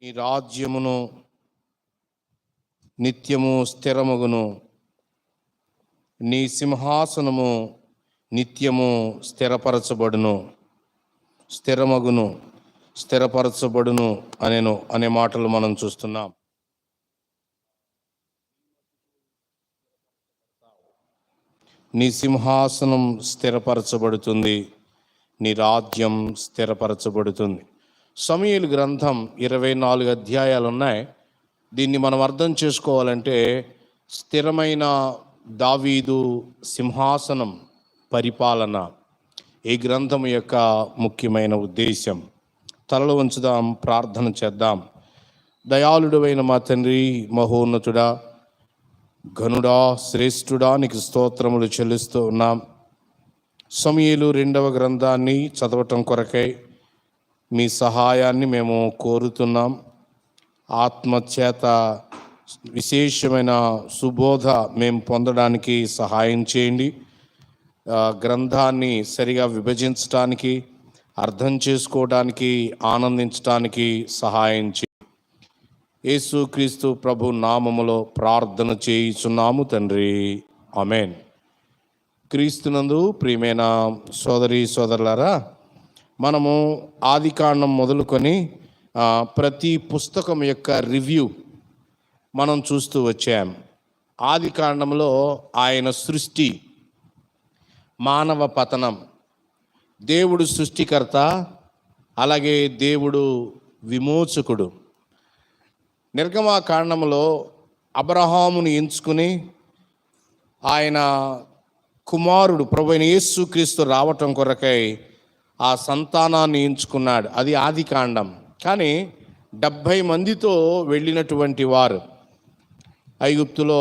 నీ రాజ్యమును నిత్యము స్థిరమగును, నీ సింహాసనము నిత్యము స్థిరపరచబడును అనే మాటలు మనం చూస్తున్నాం. నీ సింహాసనం స్థిరపరచబడుతుంది, నీ రాజ్యం స్థిరపరచబడుతుంది. సమూయేలు గ్రంథం 24 అధ్యాయాలు ఉన్నాయి. దీన్ని మనం అర్థం చేసుకోవాలంటే స్థిరమైన దావీదు సింహాసనం పరిపాలన ఈ గ్రంథం యొక్క ముఖ్యమైన ఉద్దేశం. తలలో ఉంచుదాం, ప్రార్థన చేద్దాం. దయాళుడైన మా తండ్రి, మహోన్నతుడా, ఘనుడా, శ్రేష్ఠుడా, నీకు స్తోత్రములు చెల్లిస్తూ ఉన్నాం. సమూయేలు 2వ గ్రంథాన్ని చదవటం కొరకై మీ సహాయాన్ని మేము కోరుతున్నాం. ఆత్మచేత విశేషమైన సుబోధ మేము పొందడానికి సహాయం చేయండి. గ్రంథాన్ని సరిగా విభజించడానికి, అర్థం చేసుకోవడానికి, ఆనందించడానికి సహాయం చేయండి. యేసుక్రీస్తు ప్రభు నామములో ప్రార్థన చేయుచున్నాము తండ్రి, ఆమేన్. క్రీస్తునందు ప్రియమైన సోదరి సోదరులారా, మనము ఆదికాండం మొదలుకొని ప్రతి పుస్తకం యొక్క రివ్యూ మనం చూస్తూ వచ్చాం. ఆదికాండంలో ఆయన సృష్టి, మానవ పతనం, దేవుడు సృష్టికర్త, అలాగే దేవుడు విమోచకుడు. నిర్గమకాండంలో అబ్రహామును ఎంచుకుని ఆయన కుమారుడు ప్రభువైన యేసుక్రీస్తు రావటం కొరకై ఆ సంతానాన్ని ఎంచుకున్నాడు. అది ఆదికాండం. కానీ 70 మందితో వెళ్ళినటువంటి వారు ఐగుప్తులో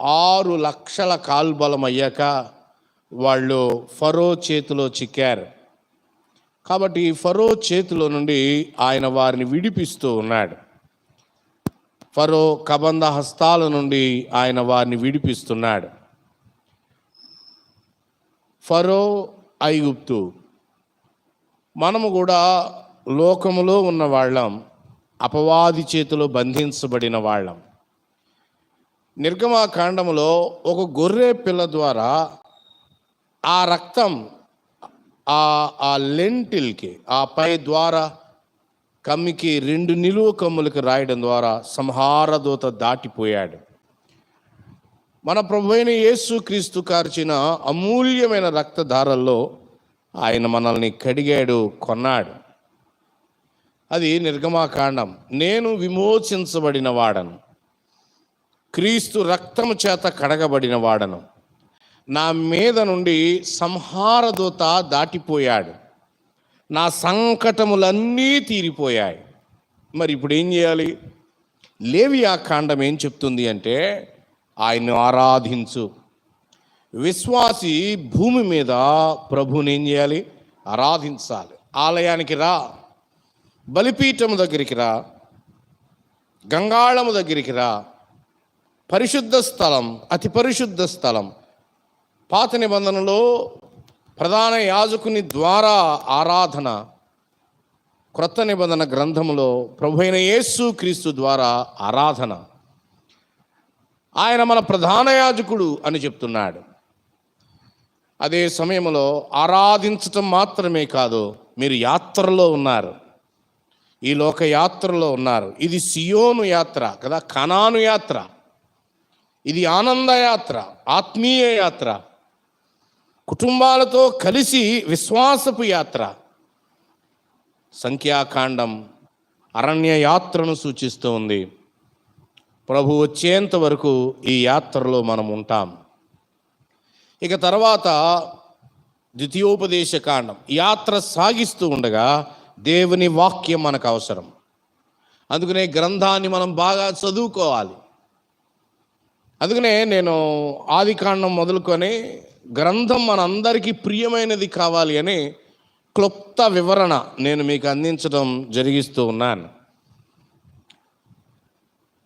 6 లక్షల కాల్బలం అయ్యాక వాళ్ళు ఫరో చేతిలో చిక్కారు. కాబట్టి ఫరో చేతిలో నుండి ఆయన వారిని విడిపిస్తూ ఉన్నాడు. ఫరో కబంధ హస్తాల నుండి ఆయన వారిని విడిపిస్తున్నాడు. ఫరో, ఐగుప్తు, మనము కూడా లోకములో ఉన్న వాళ్ళం, అపవాది చేతిలో బంధించబడిన వాళ్ళం. నిర్గమకాండములో ఒక గొర్రె పిల్ల ద్వారా ఆ రక్తం ఆ లెంటిల్కి, ఆ పై ద్వారా కమ్మికి 2 నిలువు కమ్ములకి రాయడం ద్వారా సంహారదూత దాటిపోయాడు. మన ప్రభువైన యేసుక్రీస్తు కార్చిన అమూల్యమైన రక్తధారల్లో ఆయన మనల్ని కడిగాడు, కొన్నాడు. అది నిర్గమకాండం. నేను విమోచించబడిన వాడను, క్రీస్తు రక్తము చేత కడగబడిన వాడను, నా మీద నుండి సంహారదూత దాటిపోయాడు, నా సంకటములన్నీ తీరిపోయాయి. మరి ఇప్పుడు ఏం చేయాలి? లేవియా కాండం ఏం చెప్తుంది అంటే, ఆయన్ను ఆరాధించు. విశ్వాసి భూమి మీద ప్రభువుని ఏం చేయాలి? ఆరాధించాలి. ఆలయానికి రా, బలిపీఠము దగ్గరికి రా, గంగాళము దగ్గరికి రా, పరిశుద్ధ స్థలం, అతి పరిశుద్ధ స్థలం. పాత నిబంధనలో ప్రధాన యాజకుని ద్వారా ఆరాధన, క్రొత్త నిబంధన గ్రంథములో ప్రభువైన యేసుక్రీస్తు ద్వారా ఆరాధన. ఆయన మన ప్రధాన యాజకుడు అని చెప్తున్నాడు. అదే సమయంలో ఆరాధించటం మాత్రమే కాదు, మీరు యాత్రలో ఉన్నారు, ఈ లోక యాత్రలో ఉన్నారు. ఇది సియోను యాత్ర కదా, కనాను యాత్ర, ఇది ఆనంద యాత్ర, ఆత్మీయ యాత్ర, కుటుంబాలతో కలిసి విశ్వాసపు యాత్ర. సంఖ్యాకాండం అరణ్య యాత్రను సూచిస్తూ ఉంది. ప్రభు వచ్చేంత వరకు ఈ యాత్రలో మనం ఉంటాం. ఇక తర్వాత ద్వితీయోపదేశ కాండం, యాత్ర సాగిస్తూ ఉండగా దేవుని వాక్యం మనకు అవసరం. అందుకనే గ్రంథాన్ని మనం బాగా చదువుకోవాలి. అందుకనే నేను ఆదికాండం మొదలుకొని గ్రంథం మనందరికీ ప్రియమైనది కావాలి అని క్లుప్త వివరణ నేను మీకు అందించడం జరిగిస్తూ ఉన్నాను.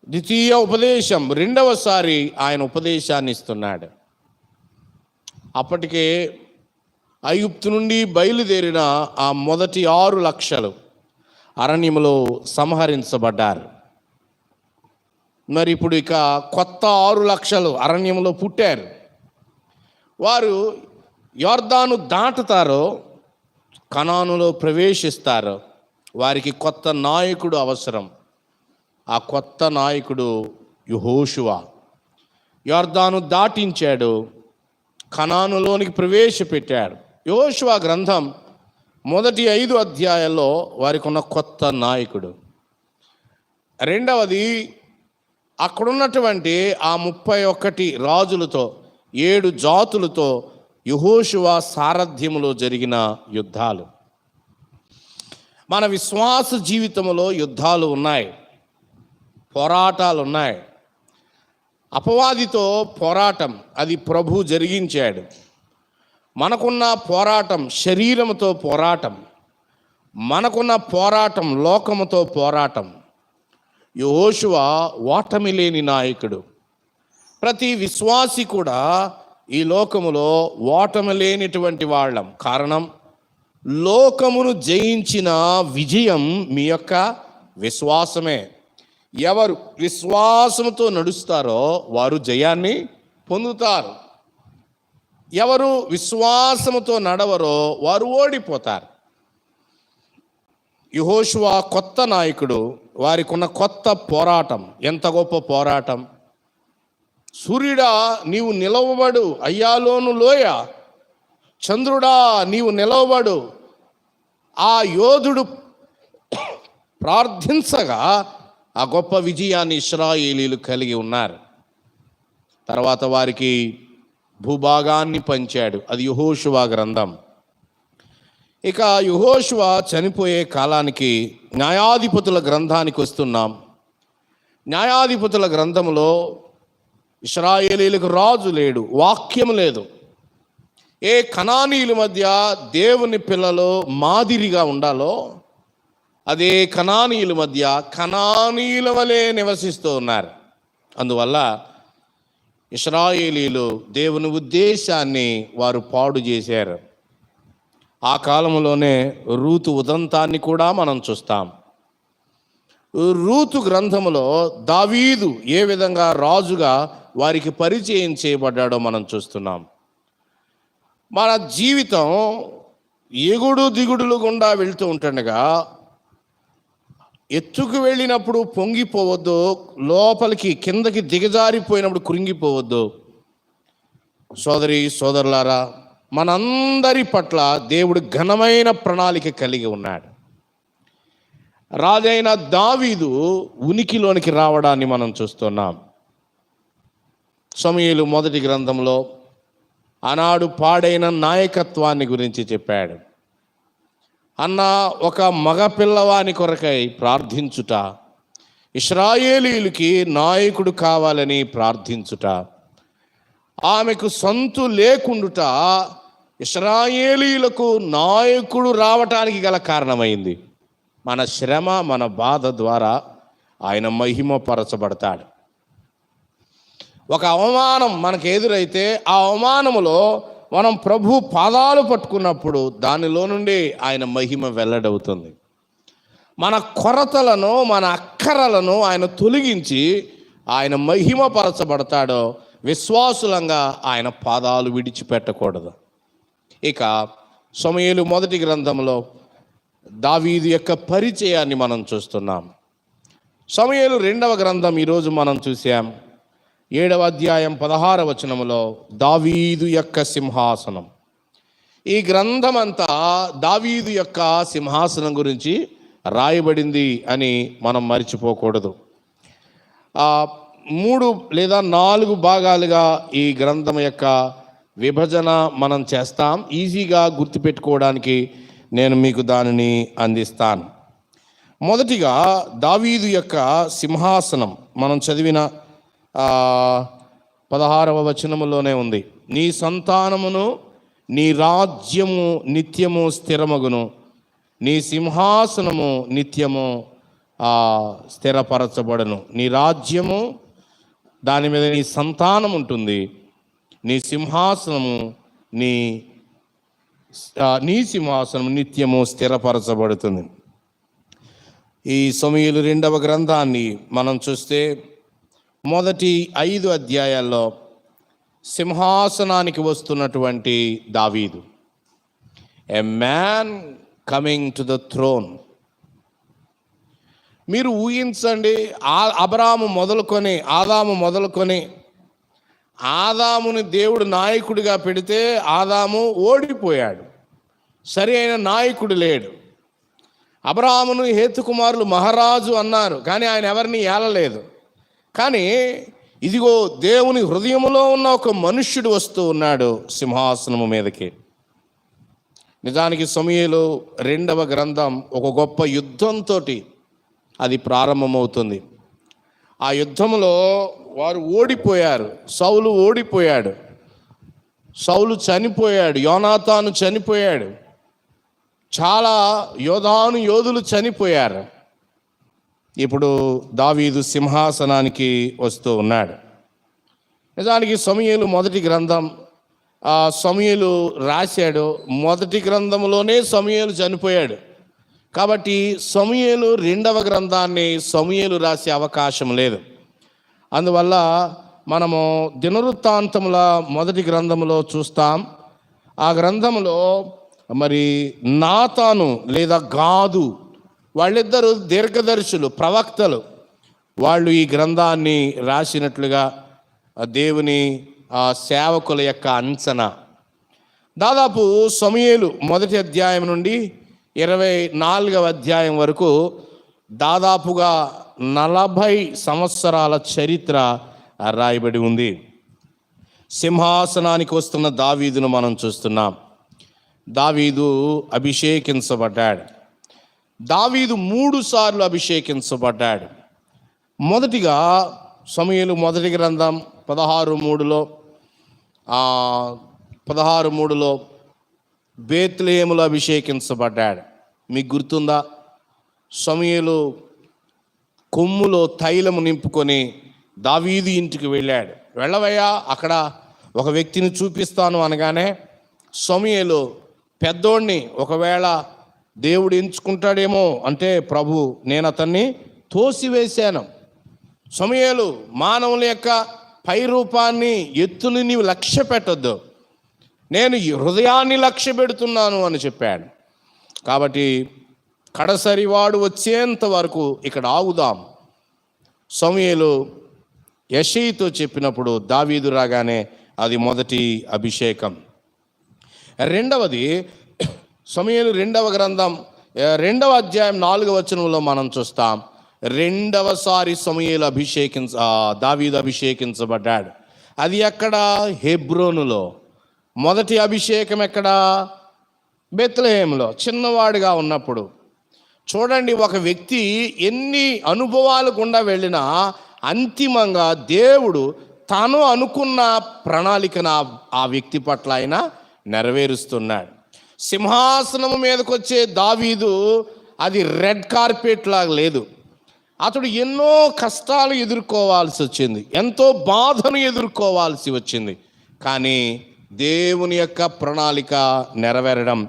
ద్వితీయ ఉపదేశం, 2వసారి ఆయన ఉపదేశాన్ని ఇస్తున్నాడు. అప్పటికే ఐగుప్తు నుండి బయలుదేరిన ఆ మొదటి 6 లక్షలు అరణ్యములో సంహరించబడ్డారు. మరి ఇప్పుడు ఇక కొత్త 6 లక్షలు అరణ్యంలో పుట్టారు. వారు యొర్దాను దాటుతారో, కనానులో ప్రవేశిస్తారో, వారికి కొత్త నాయకుడు అవసరం. ఆ కొత్త నాయకుడు యెహోషువ. యొర్దాను దాటించాడు, కనానులోనికి ప్రవేశపెట్టాడు. యెహోషువ గ్రంథం మొదటి 5 అధ్యాయాల్లో వారికి ఉన్న కొత్త నాయకుడు. రెండవది, అక్కడున్నటువంటి ఆ 31 రాజులతో 7 జాతులతో యెహోషువ సారథ్యములో జరిగిన యుద్ధాలు. మన విశ్వాస జీవితంలో యుద్ధాలు ఉన్నాయి, పోరాటాలు ఉన్నాయి. అపవాదితో పోరాటం అది ప్రభు జరిగించాడు. మనకున్న పోరాటం శరీరముతో పోరాటం, మనకున్న పోరాటం లోకముతో పోరాటం. యెహోషువ ఓటమి లేని నాయకుడు. ప్రతి విశ్వాసి కూడా ఈ లోకములో ఓటమి లేనిటువంటి వాళ్ళం. కారణం, లోకమును జయించిన విజయం మీ యొక్క విశ్వాసమే. ఎవరు విశ్వాసముతో నడుస్తారో వారు జయాన్ని పొందుతారు. ఎవరు విశ్వాసముతో నడవరో వారు ఓడిపోతారు. యెహోషువ కొత్త నాయకుడు, వారికి ఉన్న కొత్త పోరాటం. ఎంత గొప్ప పోరాటం! సూర్యుడా నీవు నిలవబడు, అయ్యాలోను లోయ. చంద్రుడా నీవు నిలవబడు. ఆ యోధుడు ప్రార్థించగా ఆ గొప్ప విజయాన్ని ఇశ్రాయేలీలు కలిగి ఉన్నారు. తర్వాత వారికి భూభాగాన్ని పంచాడు. అది యెహోషువ గ్రంథం. ఇక యెహోషువ చనిపోయే కాలానికి న్యాయాధిపతుల గ్రంథానికి వస్తున్నాం. న్యాయాధిపతుల గ్రంథంలో ఇశ్రాయేలీలకు రాజు లేడు, వాక్యం లేదు. ఏ కనానీయుల మధ్య దేవుని పిల్లలు మాదిరిగా ఉండాలో అదే కనానీయుల మధ్య కనానీయుల వలె నివసిస్తూ ఉన్నారు. అందువల్ల ఇశ్రాయేలీలు దేవుని ఉద్దేశాన్ని వారు పాడు చేశారు. ఆ కాలంలోనే రూతు ఉదంతాన్ని కూడా మనం చూస్తాం. రూతు గ్రంథములో దావీదు ఏ విధంగా రాజుగా వారికి పరిచయం చేయబడ్డాడో మనం చూస్తున్నాం. మన జీవితం ఎగుడు దిగుడులు గుండా వెళ్తూ ఉంటుండగా ఎత్తుకు వెళ్ళినప్పుడు పొంగిపోవద్దు, లోపలికి కిందకి దిగజారిపోయినప్పుడు కృంగిపోవద్దు. సోదరి సోదరులారా, మనందరి పట్ల దేవుడు ఘనమైన ప్రణాళిక కలిగి ఉన్నాడు. రాజైన దావీదు ఉనికిలోనికి రావడాన్ని మనం చూస్తున్నాం. సమూయేలు మొదటి గ్రంథంలో ఆనాడు పాడైన నాయకత్వాన్ని గురించి చెప్పాడు. అన్న ఒక మగ పిల్లవాని కొరకై ప్రార్థించుట, ఇశ్రాయేలీయులకి నాయకుడు కావాలని ప్రార్థించుట, ఆమెకు సొంతు లేకుండుట ఇశ్రాయేలీయులకు నాయకుడు రావటానికి గల కారణమైంది. మన శ్రమ, మన బాధ ద్వారా ఆయన మహిమపరచబడతాడు. ఒక అవమానం మనకు ఎదురైతే ఆ అవమానములో మనం ప్రభు పాదాలు పట్టుకున్నప్పుడు దానిలో నుండి ఆయన మహిమ వెల్లడవుతుంది. మన కొరతలను, మన అక్కరలను ఆయన తొలగించి ఆయన మహిమపరచబడతాడో విశ్వాసులంగా ఆయన పాదాలు విడిచిపెట్టకూడదు. ఇక సమూయేలు మొదటి గ్రంథంలో దావీదు యొక్క పరిచయాన్ని మనం చూస్తున్నాం. సమూయేలు రెండవ గ్రంథం ఈరోజు మనం చూసాం. 7వ అధ్యాయం 16వ వచనములో దావీదు యొక్క సింహాసనం. ఈ గ్రంథం అంతా దావీదు యొక్క సింహాసనం గురించి రాయబడింది అని మనం మర్చిపోకూడదు. 3 లేదా 4 భాగాలుగా ఈ గ్రంథం యొక్క విభజన మనం చేస్తాం. ఈజీగా గుర్తుపెట్టుకోవడానికి నేను మీకు దానిని అందిస్తాను. మొదటిగా దావీదు యొక్క సింహాసనం మనం చదివిన 16వ వచనములోనే ఉంది. నీ సంతానమును నీ రాజ్యము నిత్యము స్థిరమగును, నీ సింహాసనము నిత్యము స్థిరపరచబడను. నీ రాజ్యము, దాని మీద నీ సంతానం ఉంటుంది, నీ సింహాసనము నీ సింహాసనం నిత్యము స్థిరపరచబడుతుంది. ఈ సమూయేలు 2వ గ్రంథాన్ని మనం చూస్తే మొదటి 5 అధ్యాయాల్లో సింహాసనానికి వస్తున్నటువంటి దావీదు, a man coming to the throne. మీరు ఊహించండి, అబ్రాహాము మొదలుకొని ఆదాము మొదలుకొని ఆదాముని దేవుడు నాయకుడిగా పెడితే ఆదాము ఓడిపోయాడు, సరి అయిన నాయకుడు లేడు. అబ్రాహామును హేతుకుమారులు మహారాజు అన్నారు, కానీ ఆయన ఎవరిని ఏలలేదు. కానీ ఇదిగో దేవుని హృదయంలో ఉన్న ఒక మనుష్యుడు వస్తూ ఉన్నాడు సింహాసనము మీదకి. నిజానికి సమూయేలు 2వ గ్రంథం ఒక గొప్ప యుద్ధంతో అది ప్రారంభమవుతుంది. ఆ యుద్ధంలో వారు ఓడిపోయారు. సౌలు ఓడిపోయాడు, సౌలు చనిపోయాడు, యోనాతాను చనిపోయాడు, చాలా యోధులు చనిపోయారు. ఇప్పుడు దావీదు సింహాసనానికి వస్తూ ఉన్నాడు. నిజానికి సమూయేలు మొదటి గ్రంథం సమూయేలు రాశాడు. మొదటి గ్రంథంలోనే సమూయేలు చనిపోయాడు కాబట్టి సమూయేలు 2వ గ్రంథాన్ని సమూయేలు రాసే అవకాశం లేదు. అందువల్ల మనము దినవృత్తాంతముల మొదటి గ్రంథంలో చూస్తాం. ఆ గ్రంథంలో మరి నాతాను లేదా గాదు వాళ్ళిద్దరూ దీర్ఘదర్శులు, ప్రవక్తలు. వాళ్ళు ఈ గ్రంథాన్ని రాసినట్లుగా దేవుని సేవకుల యొక్క అంచనా. దాదాపు సమూయేలు మొదటి అధ్యాయం నుండి 24వ అధ్యాయం వరకు దాదాపుగా 40 సంవత్సరాల చరిత్ర రాయబడి ఉంది. సింహాసనానికి వస్తున్న దావీదును మనం చూస్తున్నాం. దావీదు అభిషేకించబడ్డాడు. దావీదు 3 సార్లు అభిషేకించబడ్డాడు. మొదటిగా సమూయేలు మొదటి గ్రంథం 16:3లో బేత్లెహేములో అభిషేకించబడ్డాడు. మీకు గుర్తుందా? సమూయేలు కొమ్ములో తైలము నింపుకొని దావీదు ఇంటికి వెళ్ళాడు. వెళ్ళవయ్యా, అక్కడ ఒక వ్యక్తిని చూపిస్తాను అనగానే సమూయేలు పెద్దోడిని ఒకవేళ దేవుడు ఎంచుకుంటాడేమో అంటే, ప్రభు నేను అతన్ని తోసివేశాను. సమూయేలు, మానవుల యొక్క పై రూపాన్ని, ఎత్తుని నీవు లక్ష్య పెట్టొద్దు, నేను హృదయాన్ని లక్ష్య పెడుతున్నాను అని చెప్పాడు. కాబట్టి కడసరి వాడు వచ్చేంత వరకు ఇక్కడ ఆగుదాం. సమూయేలు యెషయితో చెప్పినప్పుడు దావీదు రాగానే అది మొదటి అభిషేకం. రెండవది సమూయేలు 2వ గ్రంథం 2వ అధ్యాయం 4వ వచనంలో మనం చూస్తాం. 2వసారి సమూయేలు దావీదు అభిషేకించబడ్డాడు. అది ఎక్కడ? హెబ్రోనులో. మొదటి అభిషేకం ఎక్కడ? బేత్లెహేములో, చిన్నవాడిగా ఉన్నప్పుడు. చూడండి, ఒక వ్యక్తి ఎన్ని అనుభవాలు గుండా వెళ్ళినా అంతిమంగా దేవుడు తాను అనుకున్న ప్రణాళికను ఆ వ్యక్తి పట్ల ఆయన నెరవేరుస్తున్నాడు. సింహాసనం మీదకి వచ్చే దావీదు అది రెడ్ కార్పెట్ లాగా లేదు. అతడు ఎన్నో కష్టాలు ఎదుర్కోవాల్సి వచ్చింది, ఎంతో బాధను ఎదుర్కోవాల్సి వచ్చింది. కానీ దేవుని యొక్క ప్రణాళిక నెరవేరడం,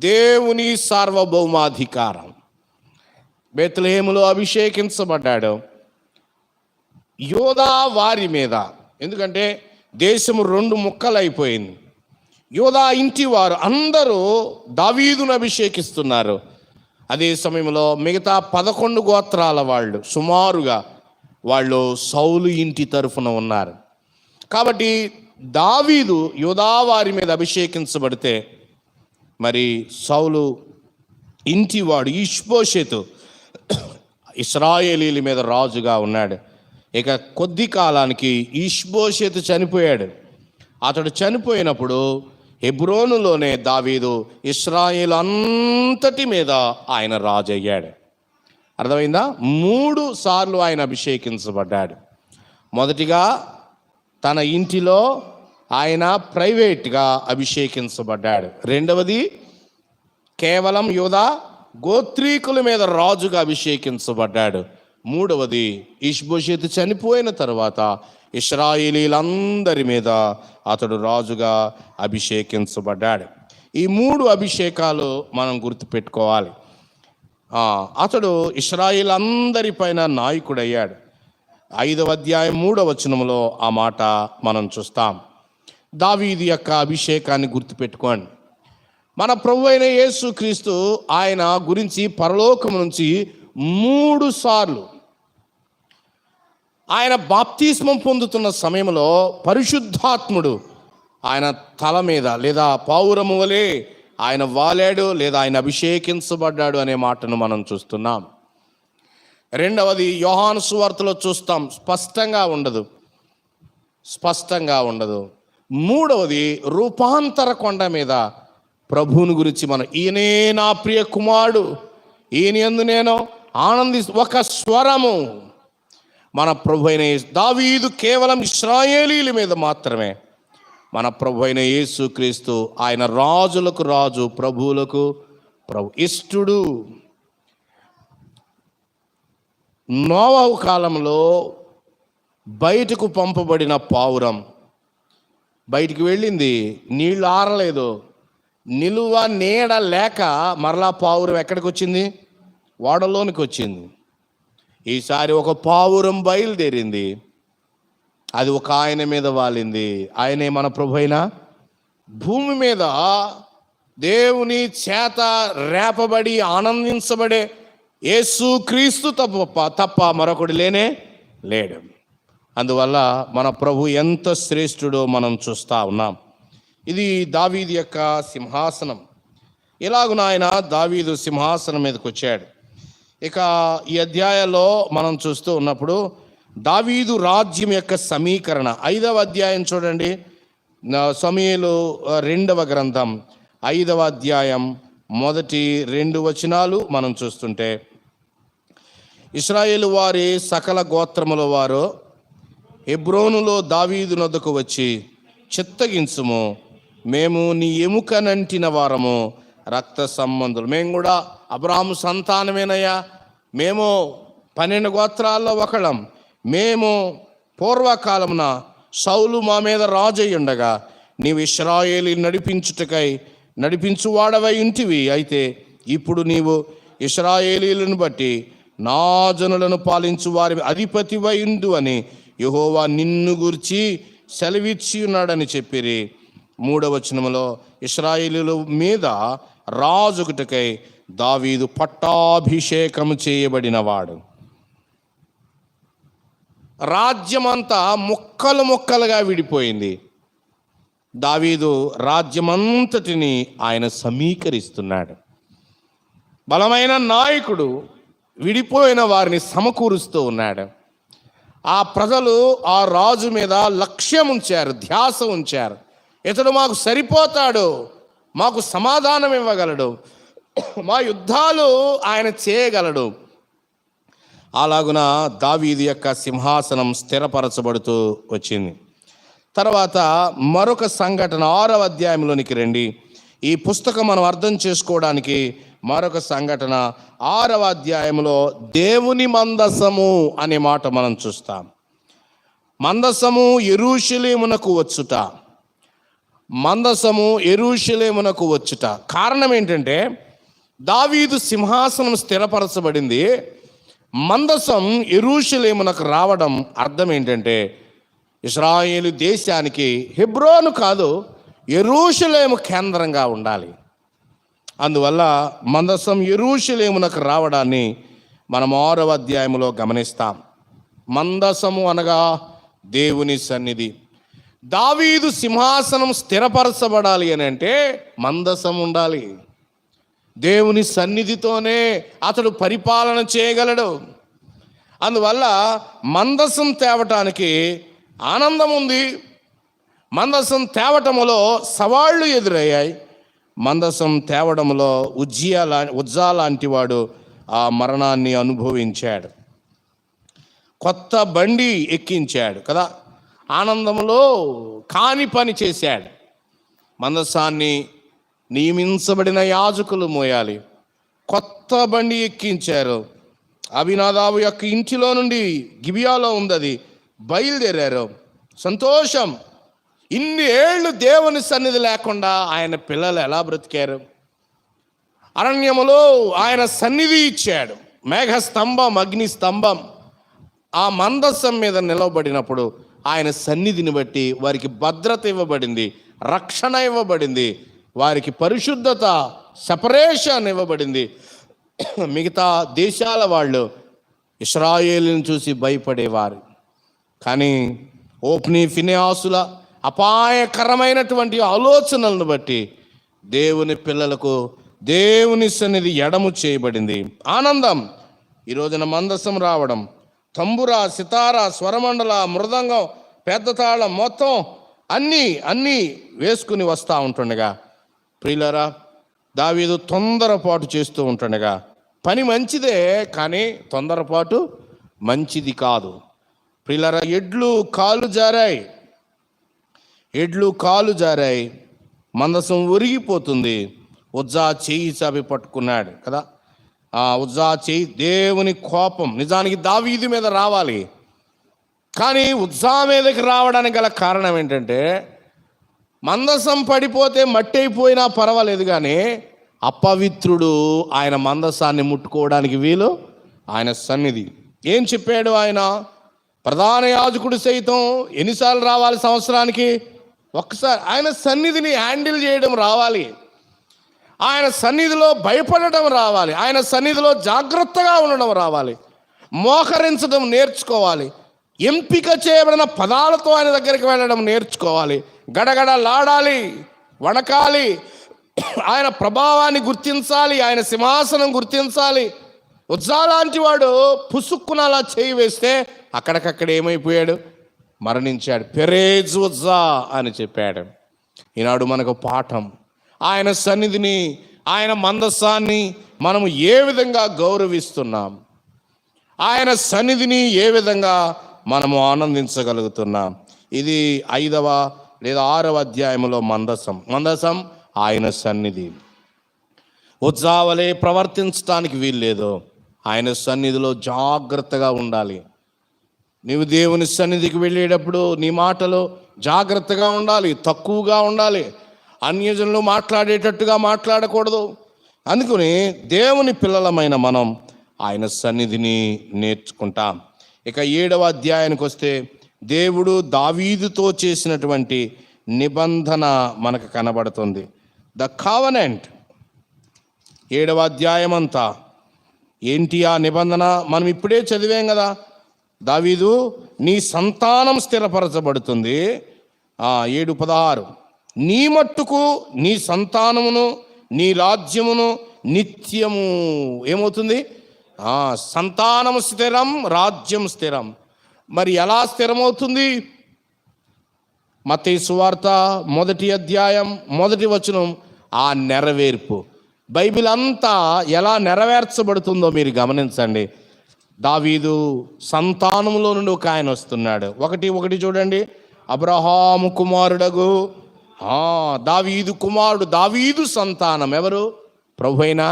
దేవుని సార్వభౌమాధికారం. బేత్లెహేములో అభిషేకించబడ్డాడు. యోధా వారి మీద, ఎందుకంటే దేశము 2 ముక్కలైపోయింది. యోధా ఇంటి వారు అందరూ దావీదును అభిషేకిస్తున్నారు. అదే సమయంలో మిగతా 11 గోత్రాల వాళ్ళు సుమారుగా వాళ్ళు సౌలు ఇంటి తరఫున ఉన్నారు. కాబట్టి దావీదు యోధా వారి మీద అభిషేకించబడితే, మరి సౌలు ఇంటివాడు ఇష్బోషెతు ఇశ్రాయేలీల మీద రాజుగా ఉన్నాడు. ఇక కొద్ది కాలానికి ఇష్బోషెతు చనిపోయాడు. అతడు చనిపోయినప్పుడు హెబ్రోనులోనే దావీదు ఇశ్రాయేలు అంతటి మీద ఆయన రాజు అయ్యాడు. అర్థమైందా? 3 సార్లు ఆయన అభిషేకించబడ్డాడు. మొదటిగా తన ఇంటిలో ఆయన ప్రైవేట్గా అభిషేకించబడ్డాడు. రెండవది కేవలం యూదా గోత్రీకుల మీద రాజుగా అభిషేకించబడ్డాడు. మూడవది ఇష్బోషెతు చనిపోయిన తర్వాత ఇశ్రాయేలీలందరి మీద అతడు రాజుగా అభిషేకించబడ్డాడు. ఈ 3 అభిషేకాలు మనం గుర్తుపెట్టుకోవాలి. అతడు ఇశ్రాయేల్ అందరిపైన నాయకుడయ్యాడు. 5వ అధ్యాయం 3వ వచనంలో ఆ మాట మనం చూస్తాం. దావీదు యొక్క అభిషేకాన్ని గుర్తుపెట్టుకోండి. మన ప్రభు అయిన యేసు క్రీస్తు ఆయన గురించి పరలోకం నుంచి 3 సార్లు ఆయన బాప్తిస్మం పొందుతున్న సమయంలో పరిశుద్ధాత్ముడు ఆయన తల మీద లేదా పావురము వలె ఆయన వాలాడు లేదా ఆయన అభిషేకించబడ్డాడు అనే మాటను మనం చూస్తున్నాం. రెండవది యోహాను సువార్తలో చూస్తాం, స్పష్టంగా ఉండదు. మూడవది రూపాంతర కొండ మీద ప్రభువుని గురించి మనం ఈయనే నా ప్రియ కుమారుడు, ఈయన యందు నేను ఒక స్వరము. మన ప్రభు అయిన దావీదు కేవలం ఇశ్రాయేలీల మీద మాత్రమే, మన ప్రభు అయిన యేసు క్రీస్తు ఆయన రాజులకు రాజు, ప్రభువులకు ప్రభు, ఇష్టుడు. నోవహు కాలంలో బయటకు పంపబడిన పావురం బయటికి వెళ్ళింది, నీళ్లు ఆరలేదు, నిలువ నీడ లేక మరలా పావురం ఎక్కడికి వచ్చింది? ఓడలోనికి వచ్చింది. ఈసారి ఒక పావురం బయలుదేరింది, అది ఒక ఆయన మీద వాలింది. ఆయనే మన ప్రభు అయిన భూమి మీద దేవుని చేత రేపబడి ఆనందించబడే యేసు క్రీస్తు తప్ప మరొకడు లేడు. అందువల్ల మన ప్రభు ఎంత శ్రేష్ఠుడో మనం చూస్తూ ఉన్నాం. ఇది దావీదు యొక్క సింహాసనం. ఇలాగున ఆయన దావీదు సింహాసనం మీదకి వచ్చాడు. ఇక ఈ అధ్యాయంలో మనం చూస్తూ ఉన్నప్పుడు దావీదు రాజ్యం యొక్క సమీకరణ 5వ అధ్యాయం చూడండి. సమూయేలు 2వ గ్రంథం 5వ అధ్యాయం 1-2 వచనాలు మనం చూస్తుంటే, ఇశ్రాయేలు వారి సకల గోత్రముల వారు హెబ్రోనులో దావీదు నొద్దకు వచ్చి, చిత్తగించుము, మేము నీ ఎముకనంటిన వారము, రక్త సంబంధులు, మేము కూడా అబ్రాహాము సంతానమేనయ్యా, మేము 12 గోత్రాల్లో ఒకళ్ళం, మేము పూర్వకాలమున సౌలు మా మీద రాజయ్య ఉండగా నీవు ఇశ్రాయేలు నడిపించువాడవై ఉంటివి. అయితే ఇప్పుడు నీవు ఇశ్రాయేలీలను బట్టి నా జనులను పాలించు వారి అధిపతివై ఉండు అని యెహోవా నిన్ను గురించి సెలవిచ్చి ఉన్నాడని చెప్పిరి. 3వ వచనములో ఇశ్రాయేలీల మీద రాజుకుటకై దావీదు పట్టాభిషేకం చేయబడినవాడు. రాజ్యమంతా ముక్కలుగా విడిపోయింది. దావీదు రాజ్యమంతటిని ఆయన సమీకరిస్తున్నాడు. బలమైన నాయకుడు విడిపోయిన వారిని సమకూరుస్తూ ఉన్నాడు. ఆ ప్రజలు ఆ రాజు మీద లక్ష్యం ఉంచారు, ధ్యాస ఉంచారు. ఇతడు మాకు సరిపోతాడు, మాకు సమాధానం ఇవ్వగలడు, మా యుద్ధాలు ఆయన చేయగలడు. అలాగున దావీదు యొక్క సింహాసనం స్థిరపరచబడుతూ వచ్చింది. తర్వాత మరొక సంఘటన 6వ అధ్యాయంలోనికి రండి. ఈ పుస్తకం మనం అర్థం చేసుకోవడానికి మరొక సంఘటన 6వ అధ్యాయంలో దేవుని మందసము అనే మాట మనం చూస్తాం. మందసము యెరూషలేమునకు వచ్చుట. కారణం ఏంటంటే దావీదు సింహాసనం స్థిరపరచబడింది, మందసం యెరూషలేమునకు రావడం అర్థం ఏంటంటే ఇశ్రాయేలు దేశానికి హెబ్రోను కాదు, యెరూషలేము కేంద్రంగా ఉండాలి. అందువల్ల మందసం యెరూషలేమునకు రావడాన్ని మనం 6వ అధ్యాయంలో గమనిస్తాం. మందసము అనగా దేవుని సన్నిధి. దావీదు సింహాసనం స్థిరపరచబడాలి అని అంటే మందసం ఉండాలి. దేవుని సన్నిధితోనే అతడు పరిపాలన చేయగలడు. అందువల్ల మందసం తేవటానికి ఆనందం ఉంది. మందసం తేవటములో సవాళ్లు ఎదురయ్యాయి. మందసం తేవడంలో ఉజ్జా లాంటి వాడు ఆ మరణాన్ని అనుభవించాడు. కొత్త బండి ఎక్కించాడు కదా, ఆనందంలో కాని పని చేశాడు. మందసాన్ని నియమించబడిన యాజకులు మోయాలి. కొత్త బండి ఎక్కించారు. అబీనాదాబు యొక్క ఇంటిలో నుండి గిబియాలో ఉంది, అది బయలుదేరారు. సంతోషం. ఇన్ని ఏళ్ళు దేవుని సన్నిధి లేకుండా ఆయన పిల్లలు ఎలా బ్రతికారు? అరణ్యములో ఆయన సన్నిధి ఇచ్చాడు. మేఘస్తంభం, అగ్ని స్తంభం ఆ మందసం మీద నిలవబడినప్పుడు ఆయన సన్నిధిని బట్టి వారికి భద్రత ఇవ్వబడింది, రక్షణ ఇవ్వబడింది, వారికి పరిశుద్ధత, సెపరేషన్ ఇవ్వబడింది. మిగతా దేశాల వాళ్ళు ఇశ్రాయేలుని చూసి భయపడేవారు. కానీ ఓఫ్నీ, ఫినెహాసుల అపాయకరమైనటువంటి ఆలోచనలను బట్టి దేవుని పిల్లలకు దేవుని సన్నిధి ఎడము చేయబడింది. ఆనందం. ఈ రోజున మందసం రావడం, తంబుర, సితార, స్వరమండల, మృదంగం, పెద్ద తాళం మొత్తం అన్నీ వేసుకుని వస్తూ ఉంటుండగా, ప్రియులారా, దావీదు తొందరపాటు చేస్తూ ఉంటుండగా, పని మంచిదే కానీ తొందరపాటు మంచిది కాదు. ప్రియులారా, ఎడ్లు కాలు జారాయి, మందసం ఒరిగిపోతుంది. ఉజ్జా చెయ్యి చాపి పట్టుకున్నాడు కదా. ఆ ఉజ్జా చెయ్యి, దేవుని కోపం నిజానికి దావీదు మీద రావాలి, కానీ ఉజ్జా మీదకి రావడానికి గల కారణం ఏంటంటే, మందసం పడిపోతే మట్టి అయిపోయినా పర్వాలేదు, కానీ అపవిత్రుడు ఆయన మందసాన్ని ముట్టుకోవడానికి వీలు. ఆయన సన్నిధి ఏం చెప్పాడు ఆయన? ప్రధాన యాజకుడు సైతం ఎన్నిసార్లు రావాలి సంవత్సరానికి? ఒక్కసారి. ఆయన సన్నిధిని హ్యాండిల్ చేయడం రావాలి, ఆయన సన్నిధిలో భయపడటం రావాలి, ఆయన సన్నిధిలో జాగ్రత్తగా ఉండడం రావాలి, మోకరించడం నేర్చుకోవాలి, ఎంపిక చేయబడిన పదాలతో ఆయన దగ్గరికి వెళ్ళడం నేర్చుకోవాలి, గడగడలాడాలి, వణకాలి, ఆయన ప్రభావాన్ని గుర్తించాలి, ఆయన సింహాసనం గుర్తించాలి. ఉజ్జా లాంటి వాడు పుసుక్కున అలా చేయి వేస్తే అక్కడికక్కడ ఏమైపోయాడు? మరణించాడు. పెరేజ్ ఉజ్జా అని చెప్పాడు. ఈనాడు మనకు పాఠం. ఆయన సన్నిధిని, ఆయన మందసాన్ని మనము ఏ విధంగా గౌరవిస్తున్నాం, ఆయన సన్నిధిని ఏ విధంగా మనము ఆనందించగలుగుతున్నాం. ఇది 5వ లేదా 6వ అధ్యాయంలో మందసం ఆయన సన్నిధి. ఉజ్జావలే ప్రవర్తించడానికి వీల్లేదు. ఆయన సన్నిధిలో జాగ్రత్తగా ఉండాలి. నీవు దేవుని సన్నిధికి వెళ్ళేటప్పుడు నీ మాటలు జాగ్రత్తగా ఉండాలి, తక్కువగా ఉండాలి, అన్యజనులు మాట్లాడేటట్టుగా మాట్లాడకూడదు. అందుకని దేవుని పిల్లలమైన మనం ఆయన సన్నిధిని నేర్చుకుంటాం. ఇక 7వ అధ్యాయానికి వస్తే దేవుడు దావీదుతో చేసినటువంటి నిబంధన మనకు కనబడుతుంది. The covenant. 7వ అధ్యాయం అంతా ఏంటి ఆ నిబంధన? మనం ఇప్పుడే చదివాం కదా. దావీదు, నీ సంతానం స్థిరపరచబడుతుంది. 7:16 నీ మట్టుకు నీ సంతానమును నీ రాజ్యమును నిత్యము ఏమవుతుంది? సంతానము స్థిరం, రాజ్యం స్థిరం. మరి ఎలా స్థిరమవుతుంది? మత్తయి సువార్త 1వ అధ్యాయం 1వ వచనం ఆ నెరవేర్పు. బైబిల్ అంతా ఎలా నెరవేర్చబడుతుందో మీరు గమనించండి. దావీదు సంతానములో నుండి ఒక ఆయన వస్తున్నాడు. 1:1 చూడండి. అబ్రహాము కుమారుడగు దావీదు కుమారుడు, దావీదు సంతానం ఎవరు? ప్రభువైన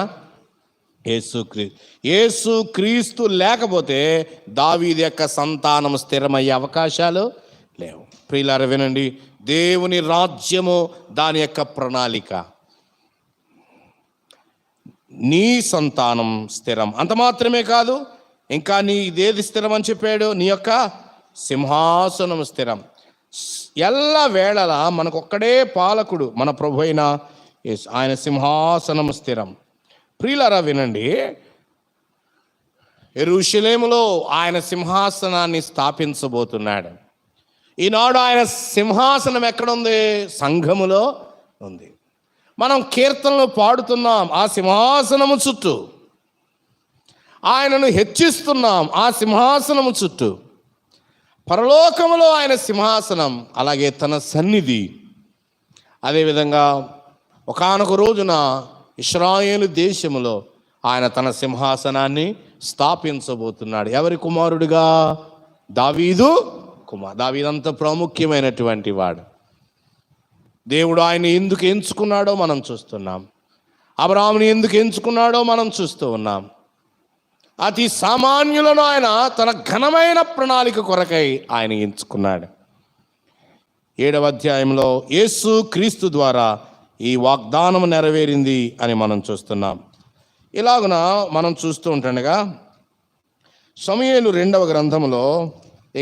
యేసుక్రీస్తు లేకపోతే దావీదు యొక్క సంతానం స్థిరమయ్యే అవకాశాలు లేవు. ప్రియులారా వినండి, దేవుని రాజ్యము దాని యొక్క ప్రణాళిక. నీ సంతానం స్థిరం. అంత మాత్రమే కాదు, ఇంకా నీ ఇదేది స్థిరం అని చెప్పాడు? నీ యొక్క సింహాసనం స్థిరం. ఎల్ల వేళలా మనకొక్కడే పాలకుడు, మన ప్రభు అయిన యేసు. ఆయన సింహాసనం స్థిరం. ప్రియులారా వినండి, యెరూషలేములో ఆయన సింహాసనాన్ని స్థాపించబోతున్నాడు. ఈనాడు ఆయన సింహాసనం ఎక్కడుంది? సంఘములో ఉంది. మనం కీర్తనలు పాడుతున్నాం ఆ సింహాసనము చుట్టూ, ఆయనను హెచ్చిస్తున్నాం ఆ సింహాసనము చుట్టూ. పరలోకములో ఆయన సింహాసనం, అలాగే తన సన్నిధి. అదేవిధంగా ఒకానొక రోజున ఇశ్రాయేలు దేశములో ఆయన తన సింహాసనాన్ని స్థాపించబోతున్నాడు. ఎవరి కుమారుడిగా? దావీదు కుమార్. దావీదు అంత ప్రాముఖ్యమైనటువంటి వాడు. దేవుడు ఆయన ఎందుకు ఎంచుకున్నాడో మనం చూస్తున్నాం. అబ్రాహాముని ఎందుకు ఎంచుకున్నాడో మనం చూస్తూ ఉన్నాం. అతి సామాన్యులను ఆయన తన ఘనమైన ప్రణాళిక కొరకై ఆయన ఎంచుకున్నాడు. 7వ అధ్యాయంలో యేసుక్రీస్తు ద్వారా ఈ వాగ్దానం నెరవేరింది అని మనం చూస్తున్నాం. ఇలాగున మనం చూస్తూ ఉంటుండగా సమూయేలు 2వ గ్రంథంలో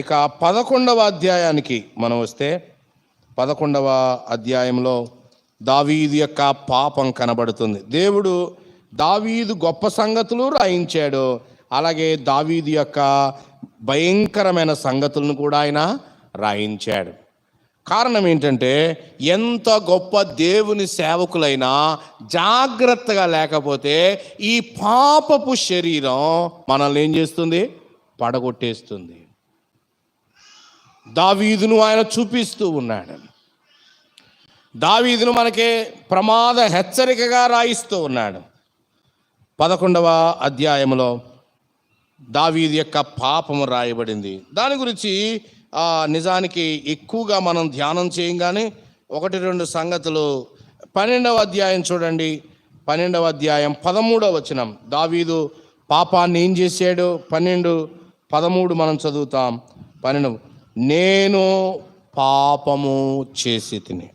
ఇక 11వ అధ్యాయానికి మనం వస్తే 11వ అధ్యాయంలో దావీదు యొక్క పాపం కనబడుతుంది. దేవుడు దావీదు గొప్ప సంగతులు రాయించాడు, అలాగే దావీదు యొక్క భయంకరమైన సంగతులను కూడా ఆయన రాయించాడు. కారణం ఏంటంటే, ఎంత గొప్ప దేవుని సేవకులైనా జాగ్రత్తగా లేకపోతే ఈ పాపపు శరీరం మనల్ని ఏం చేస్తుంది? పడగొట్టేస్తుంది. దావీదును ఆయన చూపిస్తూ ఉన్నాడు. దావీదును మనకి ప్రమాద హెచ్చరికగా రాయిస్తూ ఉన్నాడు. 11వ అధ్యాయంలో దావీదు యొక్క పాపము రాయబడింది. దాని గురించి నిజానికి ఎక్కువగా మనం ధ్యానం చేయంగానే 1-2 సంగతులు. 12వ అధ్యాయం చూడండి, 12వ అధ్యాయం 13వ వచనం. దావీదు పాపాన్ని ఏం చేశాడు? 12:13 మనం చదువుతాం. 12, నేను పాపము చేసి తిని.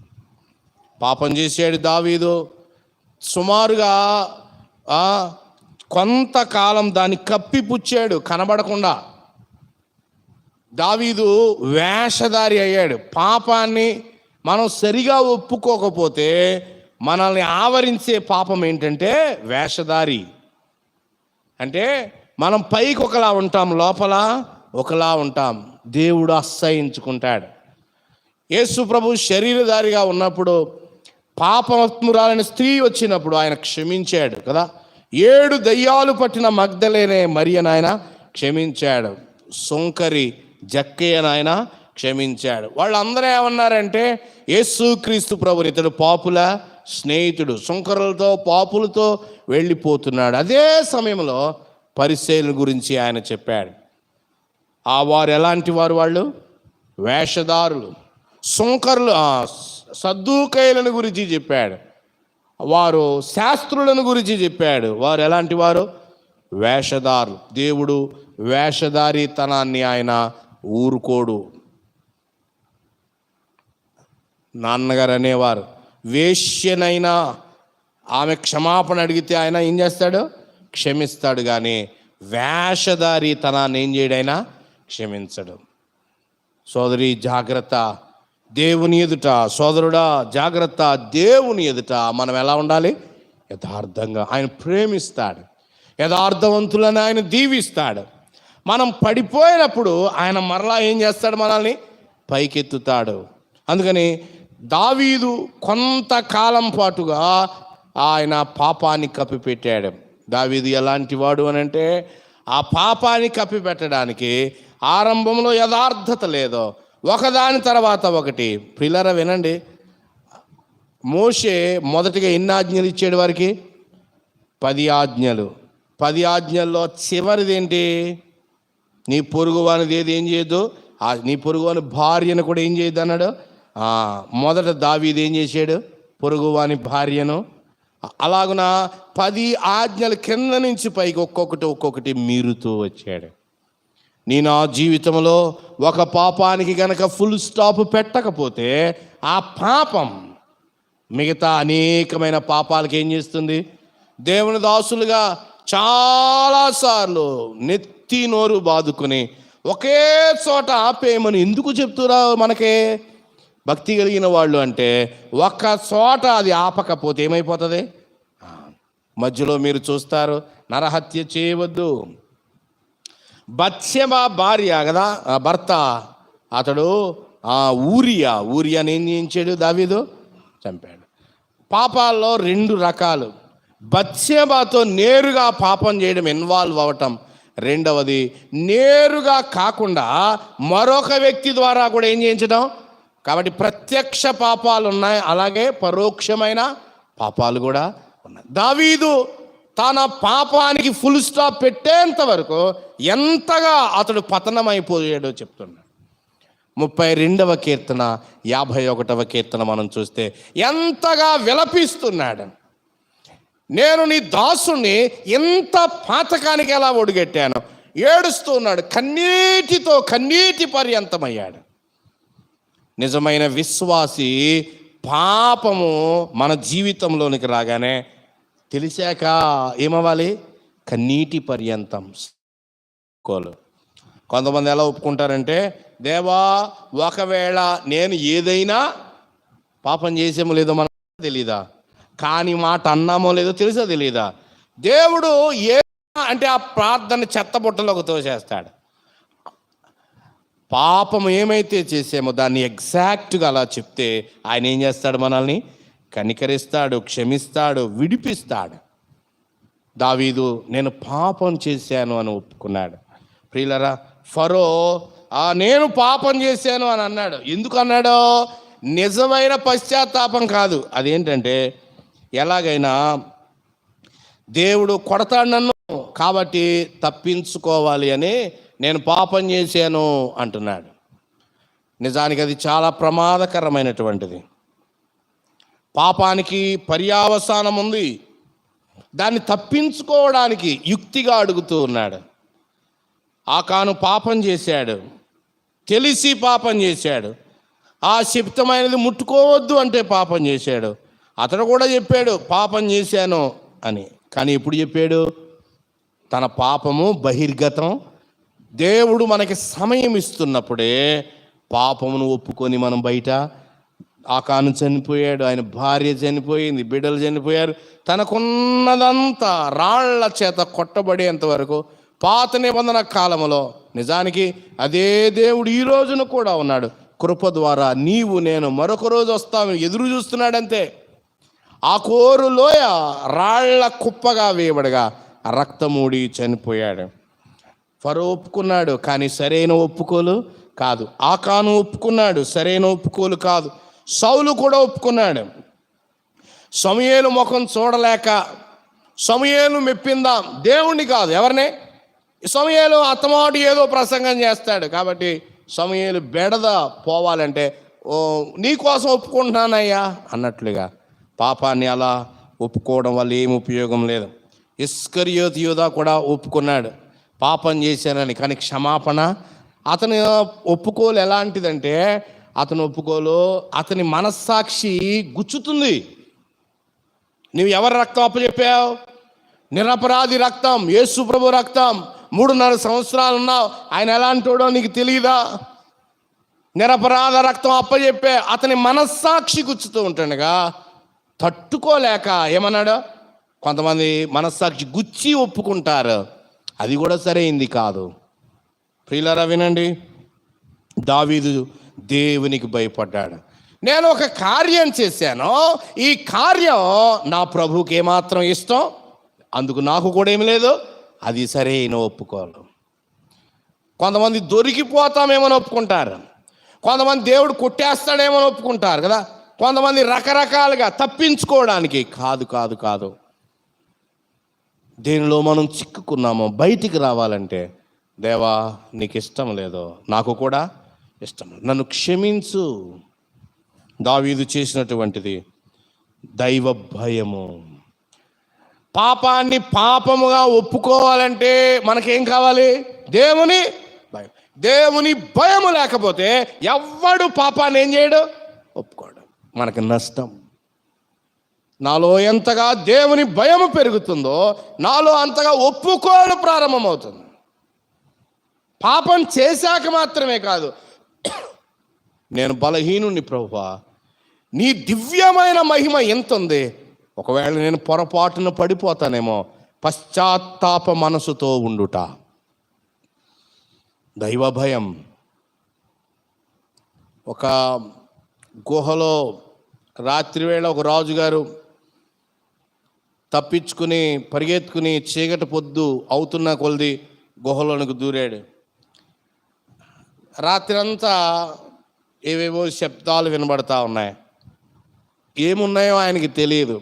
పాపం చేశాడు దావీదు. సుమారుగా కొంతకాలం దాన్ని కప్పిపుచ్చాడు, కనబడకుండా. దావీదు వేషధారి అయ్యాడు. పాపాన్ని మనం సరిగా ఒప్పుకోకపోతే మనల్ని ఆవరించే పాపం ఏంటంటే వేషధారి. అంటే మనం పైకి ఒకలా ఉంటాం, లోపల ఒకలా ఉంటాం. దేవుడు అసహ్యించుకుంటాడు. యేసు ప్రభు శరీరధారిగా ఉన్నప్పుడు పాపాత్మురాలైన స్త్రీ వచ్చినప్పుడు ఆయన క్షమించాడు కదా. 7 దయ్యాలు పట్టిన మగ్దలేనే మరియను ఆయన క్షమించాడు. సుంకరి జక్కయ్యను ఆయన క్షమించాడు. వాళ్ళందరూ ఏమన్నారంటే, యేసుక్రీస్తు ప్రభుని ఇతడు పాపుల స్నేహితుడు, సుంకరులతో పాపులతో వెళ్ళిపోతున్నాడు. అదే సమయంలో పరిసయ్యుల గురించి ఆయన చెప్పాడు. వారు ఎలాంటి వారు? వాళ్ళు వేషధారులు. సుంకరులు సద్దూకయ్యులను గురించి చెప్పాడు. వారు శాస్త్రులను గురించి చెప్పాడు. వారు ఎలాంటి వారు? వేషధారులు. దేవుడు వేషధారితనాన్ని ఆయన ఊరుకోడు. నాన్నగారు అనేవారు, వేశ్యనైనా ఆమె క్షమాపణ అడిగితే ఆయన ఏం చేస్తాడు? క్షమిస్తాడు. కానీ వేషధారితనాన్ని ఏం చేయడైనా క్షమించడు. సోదరి జాగ్రత్త, దేవుని ఎదుట. సోదరుడా జాగ్రత్త, దేవుని ఎదుట మనం ఎలా ఉండాలి? యథార్థంగా. ఆయన ప్రేమిస్తాడు, యథార్థవంతులను ఆయన దీవిస్తాడు. మనం పడిపోయినప్పుడు ఆయన మరలా ఏం చేస్తాడు? మనల్ని పైకెత్తుతాడు. అందుకని దావీదు కొంతకాలం పాటుగా ఆయన పాపాన్ని కప్పిపెట్టాడు. దావీదు ఎలాంటి వాడు అని అంటే, ఆ పాపాన్ని కప్పిపెట్టడానికి ఆరంభంలో యథార్థత లేదో ఒకదాని తర్వాత ఒకటి. ప్రియులారా వినండి, మోషే మొదటిగా ఎన్ని ఆజ్ఞలు ఇచ్చాడు వారికి? 10 ఆజ్ఞలు. 10 ఆజ్ఞల్లో చివరిది ఏంటి? నీ పొరుగువానిది ఏది ఏం చేయొద్దు, నీ పొరుగువాని భార్యను కూడా ఏం చేయొద్దు అన్నాడు. మొదట దావీదు ఏం చేశాడు? పొరుగువాని భార్యను. అలాగున 10 ఆజ్ఞల కింద నుంచి పైకి ఒక్కొక్కటి మీరుతూ వచ్చాడు. నీ నా జీవితంలో ఒక పాపానికి గనక ఫుల్ స్టాప్ పెట్టకపోతే ఆ పాపం మిగతా అనేకమైన పాపాలకి ఏం చేస్తుంది? దేవుని దాసులుగా చాలాసార్లు నెత్తి నోరు బాదుకుని ఒకే చోట ఆపేయమని ఎందుకు చెప్తురా మనకే? భక్తి కలిగిన వాళ్ళు అంటే ఒక్క చోట అది ఆపకపోతే ఏమైపోతుంది? మధ్యలో మీరు చూస్తారు, నరహత్య చేయవద్దు. బత్షెబా భార్య కదా, భర్త అతడు ఊరియాని ఏం చేయించాడు? దావీదు చంపాడు. పాపాల్లో 2 రకాలు. బత్షెబాతో నేరుగా పాపం చేయడం, ఇన్వాల్వ్ అవ్వటం. రెండవది నేరుగా కాకుండా మరొక వ్యక్తి ద్వారా కూడా ఏం చేయించడం. కాబట్టి ప్రత్యక్ష పాపాలు ఉన్నాయి, అలాగే పరోక్షమైన పాపాలు కూడా ఉన్నాయి. దావీదు తన పాపానికి ఫుల్ స్టాప్ పెట్టేంత వరకు ఎంతగా అతడు పతనమైపోయాడో చెప్తున్నాడు. 32వ కీర్తన 51వ కీర్తన మనం చూస్తే ఎంతగా విలపిస్తున్నాడు. నేను నీ దాసుని ఎంత పాతకానికి ఎలా ఒడిగట్టాను, ఏడుస్తూ ఉన్నాడు. కన్నీటి పర్యంతమయ్యాడు. నిజమైన విశ్వాసి పాపము మన జీవితంలోనికి రాగానే తెలిసాక ఏమవ్వాలి? కన్నీటి పర్యంతం కోలు. కొంతమంది ఎలా ఒప్పుకుంటారంటే, దేవా ఒకవేళ నేను ఏదైనా పాపం చేసేమో లేదో మనకు తెలీదా, కానీ మాట అన్నామో లేదో తెలుసో తెలీదా, దేవుడు ఏ అంటే ఆ ప్రార్థన చెత్తబుట్టలోకి తోసేస్తాడు. పాపం ఏమైతే చేసామో దాన్ని ఎగ్జాక్ట్గా అలా చెప్తే ఆయన ఏం చేస్తాడు? మనల్ని కనికరిస్తాడు, క్షమిస్తాడు, విడిపిస్తాడు. దావీదు నేను పాపం చేశాను అని ఒప్పుకున్నాడు. ప్రియులరా, ఫరో నేను పాపం చేశాను అని అన్నాడు. ఎందుకు అన్నాడో? నిజమైన పశ్చాత్తాపం కాదు. అదేంటంటే, ఎలాగైనా దేవుడు కొడతాడు నన్ను కాబట్టి తప్పించుకోవాలి అని నేను పాపం చేశాను అంటున్నాడు. నిజానికి అది చాలా ప్రమాదకరమైనటువంటిది. పాపానికి పర్యావసానం ఉంది. దాన్ని తప్పించుకోవడానికి యుక్తిగా అడుగుతూ ఉన్నాడు. ఆకాను పాపం చేశాడు, తెలిసి పాపం చేశాడు. ఆ శిప్తమైనది ముట్టుకోవద్దు అంటే పాపం చేశాడు. అతడు కూడా చెప్పాడు పాపం చేశాను అని. కానీ ఎప్పుడు చెప్పాడు? తన పాపము బహిర్గతం. దేవుడు మనకి సమయం ఇస్తున్నప్పుడే పాపమును ఒప్పుకొని మనం బయట. ఆకాను చనిపోయాడు, ఆయన భార్య చనిపోయింది, బిడ్డలు చనిపోయారు. తనకున్నదంతా రాళ్ల చేత కొట్టబడేంత వరకు పాత నిబంధన కాలంలో నిజానికి అదే దేవుడు ఈ రోజున కూడా ఉన్నాడు. కృప ద్వారా నీవు నేను మరొక రోజు వస్తామని ఎదురు చూస్తున్నాడంతే. ఆ కోరు లోయ రాళ్ల కుప్పగా వేయబడగా రక్తమూడి చనిపోయాడు. ఫరో ఒప్పుకున్నాడు, కానీ సరైన ఒప్పుకోలు కాదు. ఆకాను ఒప్పుకున్నాడు, సరైన ఒప్పుకోలు కాదు. సౌలు కూడా ఒప్పుకున్నాడు. సమూయేలు ముఖం చూడలేక సమూయేలు మెప్పిందాం, దేవుణ్ణి కాదు, ఎవరిని? సమూయేలు అత్తమాటు ఏదో ప్రసంగం చేస్తాడు కాబట్టి సమూయేలు బెడద పోవాలంటే నీకోసం ఒప్పుకుంటున్నానయ్యా అన్నట్లుగా పాపాన్ని అలా ఒప్పుకోవడం వల్ల ఏం ఉపయోగం లేదు. ఇస్కరియోతు యూదా కూడా ఒప్పుకున్నాడు పాపం చేశానని, కానీ క్షమాపణ అతని ఒప్పుకోలు ఎలాంటిదంటే, అతని ఒప్పుకోలు అతని మనస్సాక్షి గుచ్చుతుంది. నువ్వు ఎవరి రక్తం అప్పచెప్పావు? నిరపరాధి రక్తం, యేసు ప్రభు రక్తం. 3.5 సంవత్సరాలు ఉన్నావు, ఆయన ఎలాంటోడో నీకు తెలియదా? నిరపరాధ రక్తం అప్పచెప్పే అతని మనస్సాక్షి గుచ్చుతూ ఉంటుండగా తట్టుకోలేక ఏమన్నాడు? కొంతమంది మనస్సాక్షి గుచ్చి ఒప్పుకుంటారు, అది కూడా సరైంది కాదు. ప్రియులారా వినండి, దావీదు దేవునికి భయపడ్డాడు. నేను ఒక కార్యం చేశాను, ఈ కార్యం నా ప్రభువుకి ఏమాత్రం ఇష్టం, అందుకు నాకు కూడా ఏమి లేదు, అది సరైన ఒప్పుకోలు. కొంతమంది దొరికిపోతామేమని ఒప్పుకుంటారు, కొంతమంది దేవుడు కొట్టేస్తాడేమని ఒప్పుకుంటారు కదా, కొంతమంది రకరకాలుగా తప్పించుకోవడానికి. కాదు కాదు కాదు, దేనిలో మనం చిక్కుకున్నామో బయటికి రావాలంటే, దేవా నీకు ఇష్టం లేదో నాకు కూడా ఇష్టం, నన్ను క్షమించు. దావీదు చేసినటువంటిది దైవ భయము. పాపాన్ని పాపముగా ఒప్పుకోవాలంటే మనకేం కావాలి? దేవుని భయం. దేవుని భయము లేకపోతే ఎవ్వడు పాపాన్ని ఏం చేయడు? ఒప్పుకోడు. మనకి నష్టం. నాలో ఎంతగా దేవుని భయము పెరుగుతుందో నాలో అంతగా ఒప్పుకోవడం ప్రారంభమవుతుంది. పాపం చేశాక మాత్రమే కాదు, నేను బలహీనుని ప్రభువా, నీ దివ్యమైన మహిమ ఎంత ఉంది, ఒకవేళ నేను పొరపాటున పడిపోతానేమో, పశ్చాత్తాప మనసుతో ఉండుట. దైవ భయం. ఒక గుహలో రాత్రివేళ ఒక రాజుగారు తప్పించుకుని పరిగెత్తుకుని చీకటి పొద్దు అవుతున్న కొలది గుహలోనికి దూరాడు. రాత్రి అంతా ఏవేవో శబ్దాలు వినబడతా ఉన్నాయి. ఏమున్నాయో ఆయనకి తెలియదు.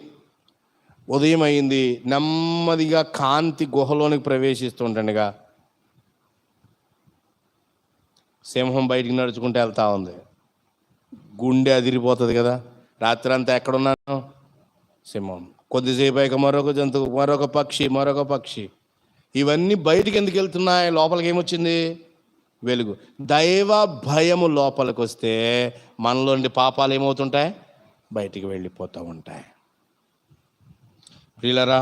ఉదయం అయింది, నెమ్మదిగా కాంతి గుహలోనికి ప్రవేశిస్తుండగా సింహం బయటికి నడుచుకుంటూ వెళ్తా ఉంది. గుండె అదిరిపోతుంది కదా. రాత్రి అంతా ఎక్కడున్నాను? సింహం. కొద్దిసేపు అయ్యాక మరొక జంతువు, మరొక పక్షి, మరొక పక్షి. ఇవన్నీ బయటికి ఎందుకు వెళ్తున్నాయి? లోపలికి ఏమొచ్చింది? వెలుగు. దైవ భయము లోపలికి వస్తే మనలోని పాపాలు ఏమవుతుంటాయి? బయటికి వెళ్ళిపోతూ ఉంటాయి. ప్రియులరా,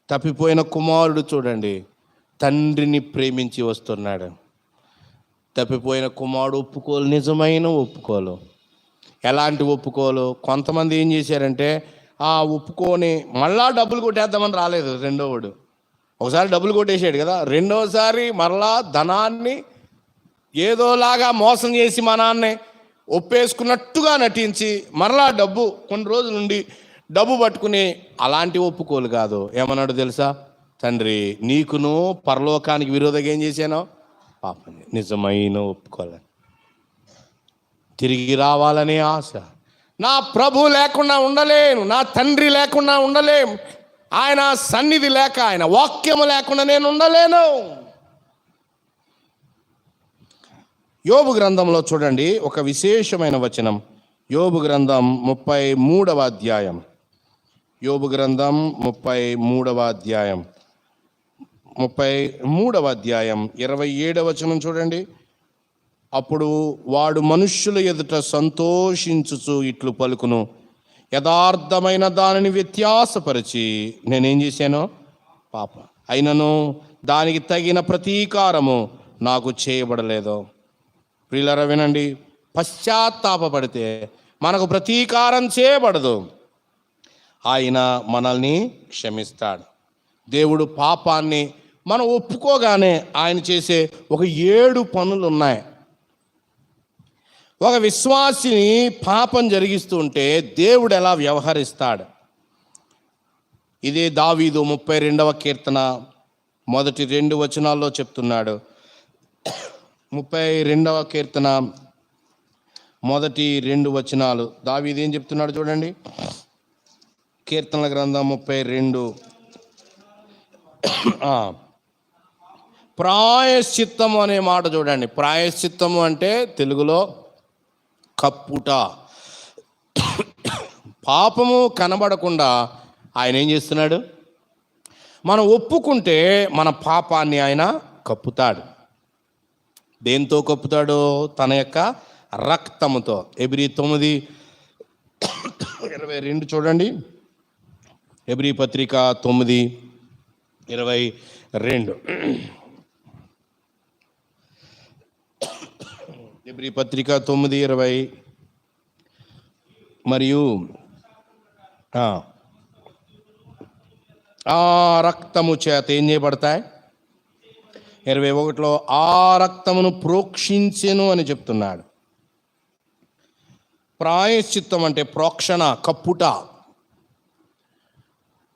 తప్పిపోయిన కుమారుడు చూడండి, తండ్రిని ప్రేమించి వస్తున్నాడు. తప్పిపోయిన కుమారుడు ఒప్పుకోలు, నిజమైన ఒప్పుకోలు. ఎలాంటి ఒప్పుకోలు? కొంతమంది ఏం చేశారంటే ఆ ఒప్పుకొని మళ్ళా డబ్బులు కొట్టేద్దామని రాలేదు రెండోవాడు. ఒకసారి డబ్బులు కొట్టేసాడు కదా, రెండోసారి మరలా ధనాన్ని ఏదోలాగా మోసం చేసి మా నాన్నే ఒప్పేసుకున్నట్టుగా నటించి మరలా డబ్బు కొన్ని రోజుల నుండి డబ్బు పట్టుకుని, అలాంటి ఒప్పుకోలు కాదు. ఏమన్నాడు తెలుసా? తండ్రి, నీకును పరలోకానికి విరోధంగా ఏం చేశానో పాపం. నిజమైన ఒప్పుకోలే, తిరిగి రావాలనే ఆశ. నా ప్రభు లేకుండా ఉండలేను, నా తండ్రి లేకుండా ఉండలేం, ఆయన సన్నిధి లేక, ఆయన వాక్యము లేకుండా నేను ఉండలేను. యోబు గ్రంథంలో చూడండి ఒక విశేషమైన వచనం. యోబు గ్రంథం 33వ అధ్యాయం. యోబు గ్రంథం 33వ అధ్యాయం 27వ వచనం చూడండి. అప్పుడు వాడు మనుష్యుల ఎదుట సంతోషించుచు ఇట్లు పలుకును, యథార్థమైన దానిని వ్యత్యాసపరిచి నేనేం చేశాను? పాప అయినను దానికి తగిన ప్రతీకారము నాకు చేయబడలేదు. ప్రియులారా వినండి, పశ్చాత్తాపపడితే మనకు ప్రతీకారం చేయబడదు, ఆయన మనల్ని క్షమిస్తాడు. దేవుడు పాపాన్ని మనం ఒప్పుకోగానే ఆయన చేసే ఒక 7 పనులు ఉన్నాయి. ఒక విశ్వాసిని పాపం జరిగిస్తూ ఉంటే దేవుడు ఎలా వ్యవహరిస్తాడు? ఇదే దావీదు 32వ కీర్తన మొదటి 2 వచనాల్లో చెప్తున్నాడు. 32వ కీర్తన మొదటి 2 వచనాలు దావీదు ఏం చెప్తున్నాడు చూడండి. కీర్తనల గ్రంథం 32. ప్రాయశ్చిత్తము అనే మాట చూడండి. ప్రాయశ్చిత్తము అంటే తెలుగులో కప్పుట. పాపము కనబడకుండా ఆయన ఏం చేస్తున్నాడు? మనం ఒప్పుకుంటే మన పాపాన్ని ఆయన కప్పుతాడు. దేంతో కప్పుతాడో? తన యొక్క రక్తముతో. హెబ్రీ 9:22 చూడండి. హెబ్రీ పత్రిక 9:22. హెబ్రీ పత్రిక 9:20 మరియు ఆ రక్తము చేత ఏం చేయబడతాయి? 21లో ఆ రక్తమును ప్రోక్షించెను అని చెప్తున్నాడు. ప్రాయశ్చిత్తం అంటే ప్రోక్షణ, కప్పుట.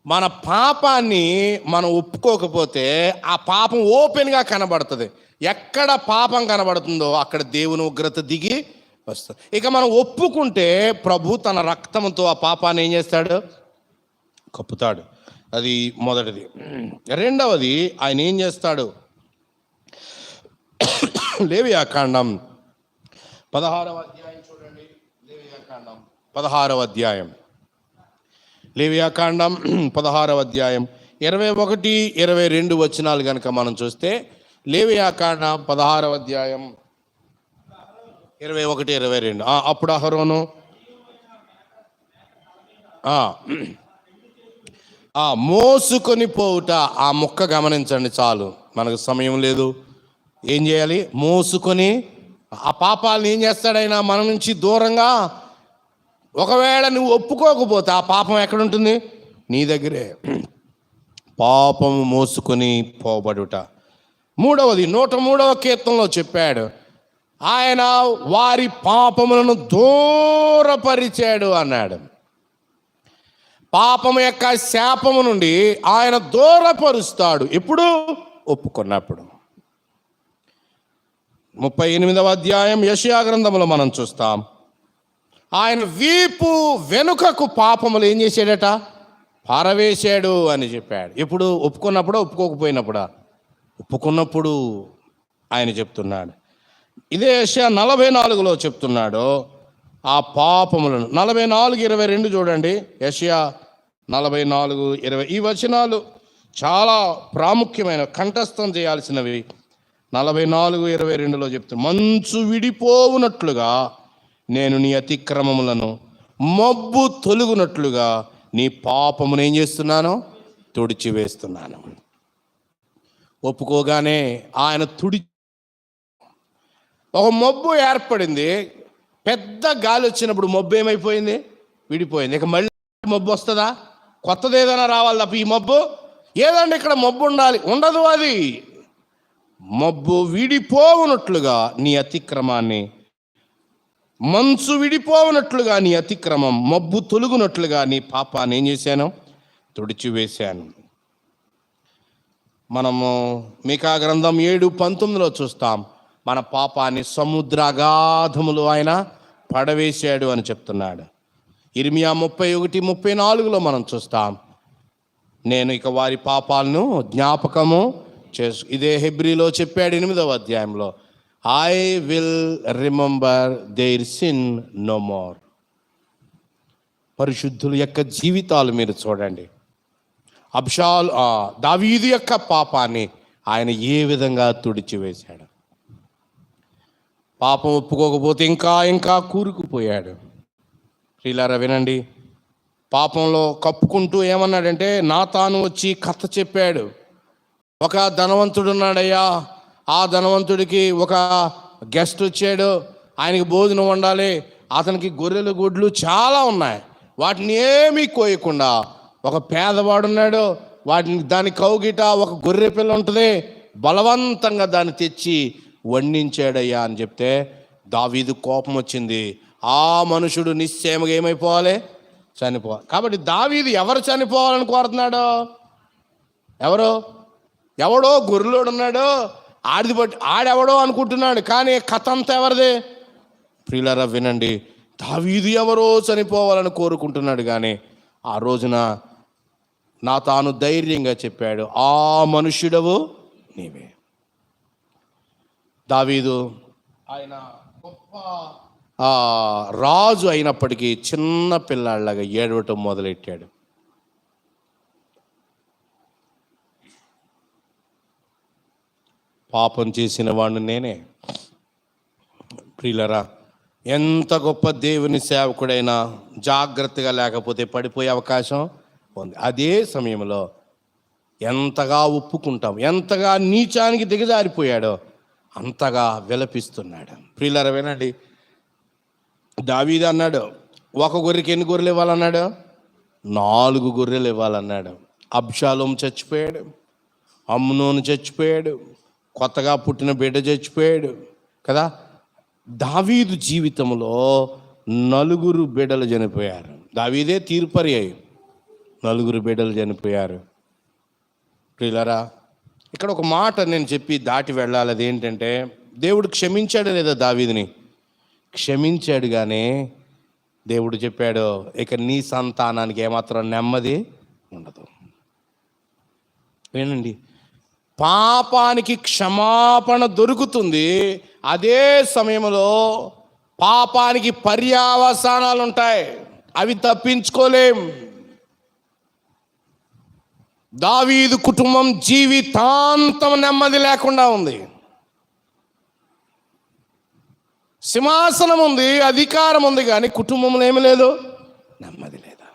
మన పాపాన్ని మనం ఒప్పుకోకపోతే ఆ పాపం ఓపెన్గా కనబడుతుంది. ఎక్కడ పాపం కనబడుతుందో అక్కడ దేవుని ఉగ్రత దిగి వస్తుంది. ఇక మనం ఒప్పుకుంటే ప్రభు తన రక్తంతో ఆ పాపాన్ని ఏం చేస్తాడు? కప్పుతాడు. అది మొదటిది. రెండవది, ఆయన ఏం చేస్తాడు? లేవియాకాండం 16వ అధ్యాయం చూడండి. లేవియాకాండం 16వ అధ్యాయం. లేవియాకాండం 16వ అధ్యాయం 21, 22 వచనాలు కనుక మనం చూస్తే, లేవియాకాండం 16వ అధ్యాయం 21, 22. అప్పుడు అహరోను మోసుకొని పోవుట. ఆ మొక్క గమనించండి చాలు, మనకు సమయం లేదు. ఏం చేయాలి? మోసుకొని ఆ పాపాలను ఏం చేస్తాడైనా మన నుంచి దూరంగా. ఒకవేళ నువ్వు ఒప్పుకోకపోతే ఆ పాపం ఎక్కడుంటుంది? నీ దగ్గరే. పాపము మోసుకొని పోబడుట. మూడవది 103వ కీర్తనలో చెప్పాడు, ఆయన వారి పాపములను దూరపరిచాడు అన్నాడు. పాపము యొక్క శాపము నుండి ఆయన దూరపరుస్తాడు. ఎప్పుడు? ఒప్పుకున్నప్పుడు. 38వ అధ్యాయం యెషయా గ్రంథంలో మనం చూస్తాం, ఆయన వీపు వెనుకకు పాపములు ఏం చేశాడట? పారవేశాడు అని చెప్పాడు. ఎప్పుడు? ఒప్పుకున్నప్పుడు, ఒప్పుకోకపోయినప్పుడా? ఒప్పుకున్నప్పుడు ఆయన చెప్తున్నాడు. ఇదే యెషయా 44లో చెప్తున్నాడు ఆ పాపములను. 44:22 చూడండి. యెషయా 44:20. ఈ వచనాలు చాలా ప్రాముఖ్యమైన, కంఠస్థం చేయాల్సినవి. 44:22లో చెప్తున్నా, మంచు విడిపోవునట్లుగా నేను నీ అతిక్రమములను, మబ్బు తొలుగునట్లుగా నీ పాపమును ఏం చేస్తున్నాను? తుడిచివేస్తున్నాను. ఒప్పుకోగానే ఆయన ఒక మబ్బు ఏర్పడింది. పెద్ద గాలి వచ్చినప్పుడు మబ్బు ఏమైపోయింది? విడిపోయింది. ఇక మళ్ళీ మబ్బు వస్తుందా? కొత్తది ఏదైనా రావాలి తప్ప ఈ మబ్బు ఏదండి? ఇక్కడ మబ్బు ఉండాలి, ఉండదు. అది మబ్బు విడిపోవునట్లుగా నీ అతిక్రమాన్ని, మంచు విడిపోవునట్లుగా నీ అతిక్రమం, మబ్బు తొలుగునట్లుగా నీ పాపాన్ని ఏం చేశాను? తుడిచివేశాను. మనము మీకా గ్రంథం 7:19 చూస్తాం, మన పాపాన్ని సముద్రాగాధములు ఆయన పడవేశాడు అని చెప్తున్నాడు. ఇర్మియా 31:34 మనం చూస్తాం, నేను ఇక వారి పాపాలను జ్ఞాపకము ఇదే హెబ్రీలో చెప్పాడు 8వ అధ్యాయంలో, I will remember their sin no more. పరిశుద్ధుల యొక్క జీవితాలు మీరు చూడండి. దావీదు యొక్క పాపాన్ని ఆయన ఏ విధంగా తుడిచివేశాడు. పాపం ఒప్పుకోకపోతే ఇంకా ఇంకా కూరుకుపోయాడు. ప్రియులారా వినండి, పాపంలో కప్పుకుంటూ ఏమన్నాడంటే, నాతాను వచ్చి కథ చెప్పాడు. ఒక ధనవంతుడు ఉన్నాడయ్యా, ఆ ధనవంతుడికి ఒక గెస్ట్ వచ్చాడు, ఆయనకి భోజనం వండాలి, అతనికి గొర్రెలు గుడ్లు చాలా ఉన్నాయి, వాటిని ఏమీ కోయకుండా ఒక పేదవాడున్నాడు, దాని కౌగిట ఒక గొర్రె పిల్ల ఉంటుంది, బలవంతంగా దాన్ని తెచ్చి వండించాడయ్యా అని చెప్తే దావీదు కోపం వచ్చింది. ఆ మనుషుడు నిశ్చయముగా ఏమైపోవాలి? చనిపోవాలి. కాబట్టి దావీదు ఎవరు చనిపోవాలని కోరుతున్నాడు? ఎవడో గొర్రెలోడు ఉన్నాడు, ఆడెవడో అనుకుంటున్నాడు, కానీ కథ అంతా ఎవరిది? ప్రియులారా వినండి, దావీదు ఎవరో చనిపోవాలని కోరుకుంటున్నాడు, కానీ ఆ రోజున నాతాను ధైర్యంగా చెప్పాడు, ఆ మనుష్యుడవు నీవే. దావీదు ఆయన గొప్ప రాజు అయినప్పటికీ చిన్న పిల్లాళ్ళగా ఏడవటం మొదలెట్టాడు. పాపం చేసిన వాడిని నేనే. ప్రియులరా, ఎంత గొప్ప దేవుని సేవకుడైనా జాగ్రత్తగా లేకపోతే పడిపోయే అవకాశం ఉంది. అదే సమయంలో ఎంతగా ఒప్పుకుంటాం, ఎంతగా నీచానికి దిగజారిపోయాడో అంతగా విలపిస్తున్నాడు. ప్రియులరా వినండి, దావీదు అన్నాడు, ఒక గొర్రెకి ఎన్ని గొర్రెలు ఇవ్వాలన్నాడు? 4 గొర్రెలు ఇవ్వాలన్నాడు. అబ్షాలోము చచ్చిపోయాడు, అమ్నోను చచ్చిపోయాడు, కొత్తగా పుట్టిన బిడ్డ చచ్చిపోయాడు కదా. దావీదు జీవితంలో 4 బిడ్డలు చనిపోయారు. దావీదే తీర్పర్యాయి, 4 బిడ్డలు చనిపోయారు. ప్రియులారా, ఇక్కడ ఒక మాట నేను చెప్పి దాటి వెళ్ళాలి. అది ఏంటంటే, దేవుడు క్షమించాడు లేదా దావీదుని? క్షమించాడు, కానీ దేవుడు చెప్పాడు, ఇక నీ సంతానానికి ఏమాత్రం నెమ్మది ఉండదు. వినండి, పాపానికి క్షమాపణ దొరుకుతుంది, అదే సమయంలో పాపానికి పర్యవసానాలు ఉంటాయి, అవి తప్పించుకోలేం. దావీదు కుటుంబం జీవితాంతం నెమ్మది లేకుండా ఉంది. సింహాసనం ఉంది, అధికారం ఉంది, కానీ కుటుంబంలో ఏమి లేదు, నెమ్మది లేదు.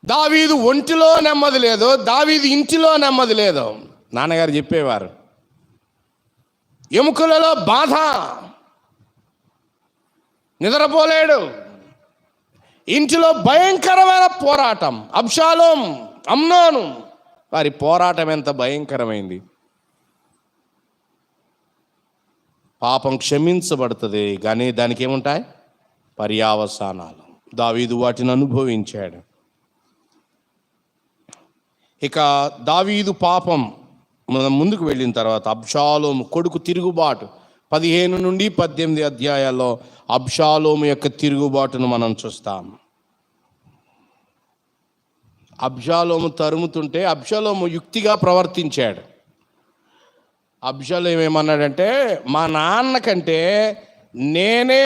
దావీదు ఒంటిలో నెమ్మది లేదు, దావీదు ఇంటిలో నెమ్మది లేదు. నాన్నగారు చెప్పేవారు, ఎముకలలో బాధ, నిద్రపోలేడు. ఇంటిలో భయంకరమైన పోరాటం. అబ్షాలోం, అమ్నోను, వారి పోరాటం ఎంత భయంకరమైంది. పాపం క్షమించబడుతుంది, కానీ దానికి ఏముంటాయి? పర్యవసానాలు. దావీదు వాటిని అనుభవించాడు. ఇక దావీదు పాపం మనం ముందుకు వెళ్ళిన తర్వాత అబ్షాలోము కొడుకు తిరుగుబాటు, 15 నుండి 18 అధ్యాయాల్లో అబ్షాలోము యొక్క తిరుగుబాటును మనం చూస్తాం. అబ్షాలోము తరుముతుంటే అబ్షాలోము యుక్తిగా ప్రవర్తించాడు. అబ్షాలోము ఏమన్నాడంటే, మా నాన్న కంటే నేనే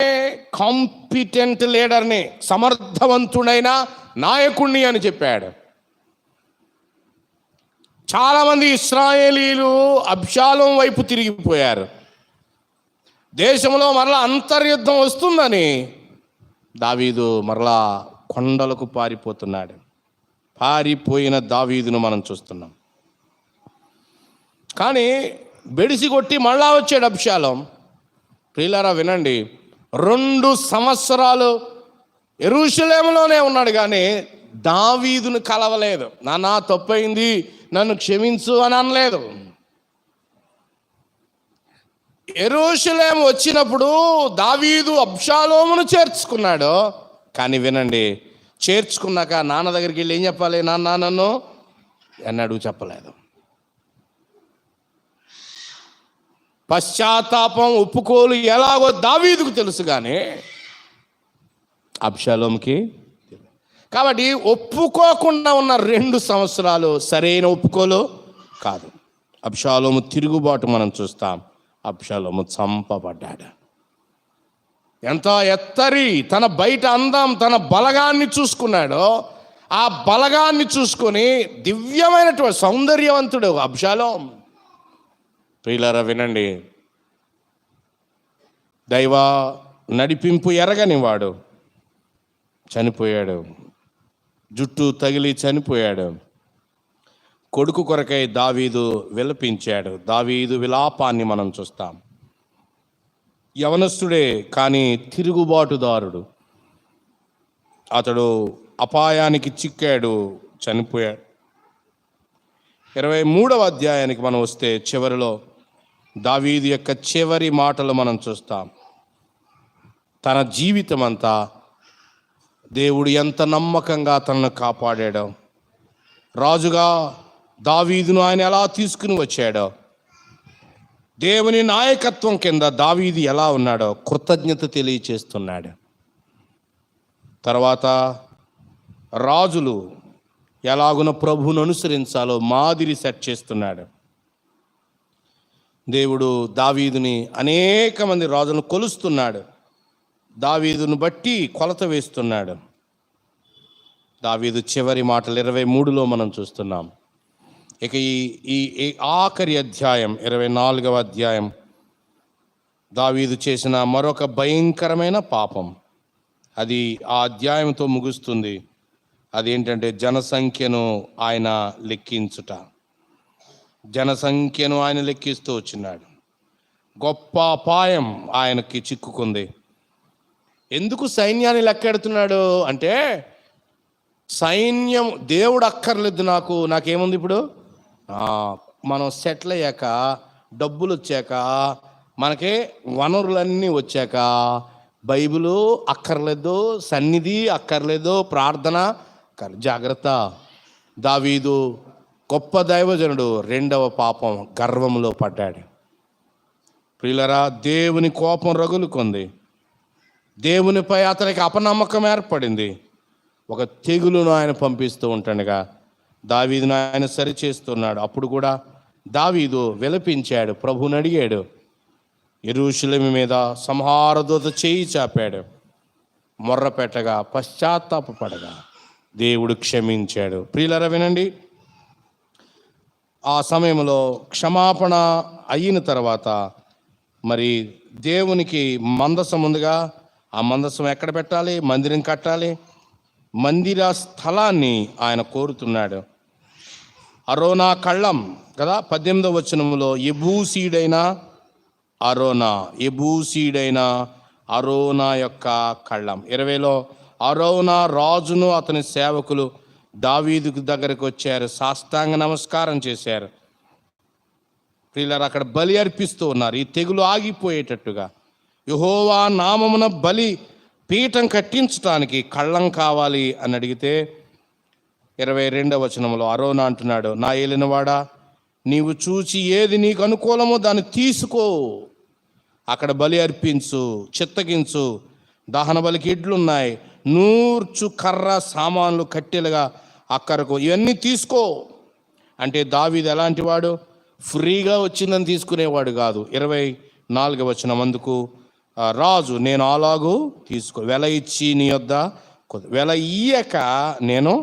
కాంపిటెంట్ లీడర్ని, సమర్థవంతుడైన నాయకుడిని అని చెప్పాడు. చాలామంది ఇశ్రాయేలీలు అబ్షాలోము వైపు తిరిగిపోయారు. దేశంలో మరలా అంతర్యుద్ధం వస్తుందని దావీదు మరలా కొండలకు పారిపోతున్నాడు. పారిపోయిన దావీదును మనం చూస్తున్నాం. కానీ బెడిసి కొట్టి మళ్ళా వచ్చాడు అబ్షాలోం. ప్రియులారా వినండి, 2 సంవత్సరాలు యెరూషలేములోనే ఉన్నాడు, కానీ దావీదును కలవలేదు. నాన్న తప్పైంది, నన్ను క్షమించు అని అనలేదు. యెరూషలేము వచ్చినప్పుడు దావీదు అబ్షాలోమును చేర్చుకున్నాడు. కానీ వినండి, చేర్చుకున్నాక నాన్న దగ్గరికి వెళ్ళి ఏం చెప్పాలి? నాన్న నన్ను అన్నాడు, చెప్పలేదు. పశ్చాత్తాపం, ఒప్పుకోలు ఎలాగో దావీదుకు తెలుసు, కానీ అబ్షాలోముకి. కాబట్టి ఒప్పుకోకుండా ఉన్న 2 సంవత్సరాలు సరైన ఒప్పుకోలు కాదు. అబ్షాలోము తిరుగుబాటు మనం చూస్తాం. అబ్షాలోము చంపబడ్డాడు. ఎంత ఎత్తరి తన బయట అందం, తన బలగాన్ని చూసుకున్నాడో, ఆ బలగాన్ని చూసుకొని దివ్యమైనటువంటి సౌందర్యవంతుడు అబ్షాలోం. ప్రియులారా వినండి, దైవ నడిపింపు ఎరగని వాడు చనిపోయాడు. జుట్టు తగిలి చనిపోయాడు. కొడుకు కొరకై దావీదు విలపించాడు. దావీదు విలాపాన్ని మనం చూస్తాం. యవనస్తుడే, కానీ తిరుగుబాటుదారుడు. అతడు అపాయానికి చిక్కాడు, చనిపోయాడు. 23వ అధ్యాయానికి మనం వస్తే చివరిలో దావీదు యొక్క చివరి మాటలు మనం చూస్తాం. తన జీవితం అంతా దేవుడు ఎంత నమ్మకంగా తనను కాపాడాడో, రాజుగా దావీదును ఆయన ఎలా తీసుకుని వచ్చాడో, దేవుని నాయకత్వం కింద దావీదు ఎలా ఉన్నాడో కృతజ్ఞత తెలియచేస్తున్నాడు. తర్వాత రాజులు ఎలాగున ప్రభువును అనుసరించాలో మాదిరి సెట్ చేస్తున్నాడు. దేవుడు దావీదుని అనేక మంది రాజులను కొలుస్తున్నాడు. దావీదును బట్టి కొలత వేస్తున్నాడు. దావీదు చివరి మాటలు 23లో మనం చూస్తున్నాం. ఇక ఈ ఆఖరి అధ్యాయం 24వ అధ్యాయం దావీదు చేసిన మరొక భయంకరమైన పాపం. అది ఆ అధ్యాయంతో ముగుస్తుంది. అదేంటంటే జనసంఖ్యను ఆయన లెక్కించుట. జనసంఖ్యను ఆయన లెక్కిస్తూ వచ్చినాడు. గొప్ప అపాయం ఆయనకి చిక్కుకుంది. ఎందుకు సైన్యాన్ని లెక్కెడుతున్నాడు అంటే, సైన్యం దేవుడు అక్కర్లేదు, నాకేముంది ఇప్పుడు, మనం సెటిల్ అయ్యాక, డబ్బులు వచ్చాక, మనకి వనరులన్నీ వచ్చాక బైబిలు అక్కర్లేదు, సన్నిధి అక్కర్లేదు, ప్రార్థన జాగ్రత్త. దావీదు గొప్ప దైవజనుడు 2వ పాపం, గర్వంలో పడ్డాడు. ప్రియులరా, దేవుని కోపం రగులుకుంది. దేవునిపై అతనికి అపనమ్మకం ఏర్పడింది. ఒక తెగులును ఆయన పంపిస్తూ ఉంటుండగా దావీదును ఆయన సరిచేస్తున్నాడు. అప్పుడు కూడా దావీదు విలపించాడు, ప్రభువుని అడిగాడు. యెరూషలేము మీద సంహారదూత చేయి చాపాడు. మొర్రపెట్టగా, పశ్చాత్తాపపడగా దేవుడు క్షమించాడు. ప్రియులరా వినండి, ఆ సమయంలో క్షమాపణ అయిన తర్వాత మరి దేవునికి మందసం ఉందిగా, ఆ మందసం ఎక్కడ పెట్టాలి? మందిరం కట్టాలి. మందిర స్థలాన్ని ఆయన కోరుతున్నాడు. అరోనా కళ్ళం కదా, 18వ వచనంలో యెబూసీడైన అరోనా యొక్క కళ్ళం. 20లో అరోనా రాజును అతని సేవకులు దావీదుకు దగ్గరకు వచ్చారు, సాష్టాంగ నమస్కారం చేశారు. ప్రియులారా, అక్కడ బలి అర్పిస్తూ ఉన్నారు. ఈ తెగులు ఆగిపోయేటట్టుగా యెహోవా నామమున బలి పీఠం కట్టించడానికి కళ్ళం కావాలి అని అడిగితే 22వ వచనంలో అరోనా అంటున్నాడు, నా ఏలినవాడా, నీవు చూచి ఏది నీకు అనుకూలమో దాన్ని తీసుకో, అక్కడ బలి అర్పించు, చిత్తగించు, దహన బలికి ఇడ్లున్నాయి, నూర్చు, కర్ర, సామాన్లు, కట్టెలుగా అక్కరకు ఇవన్నీ తీసుకో. అంటే దావీదు ఎలాంటి వాడు? ఫ్రీగా వచ్చిందని తీసుకునేవాడు కాదు. 24వ వచనం, అందుకు రాజు, నేను అలాగూ తీసుకో, వెల ఇచ్చి నీ యొద్ద, వెల ఇయ్యక నేను.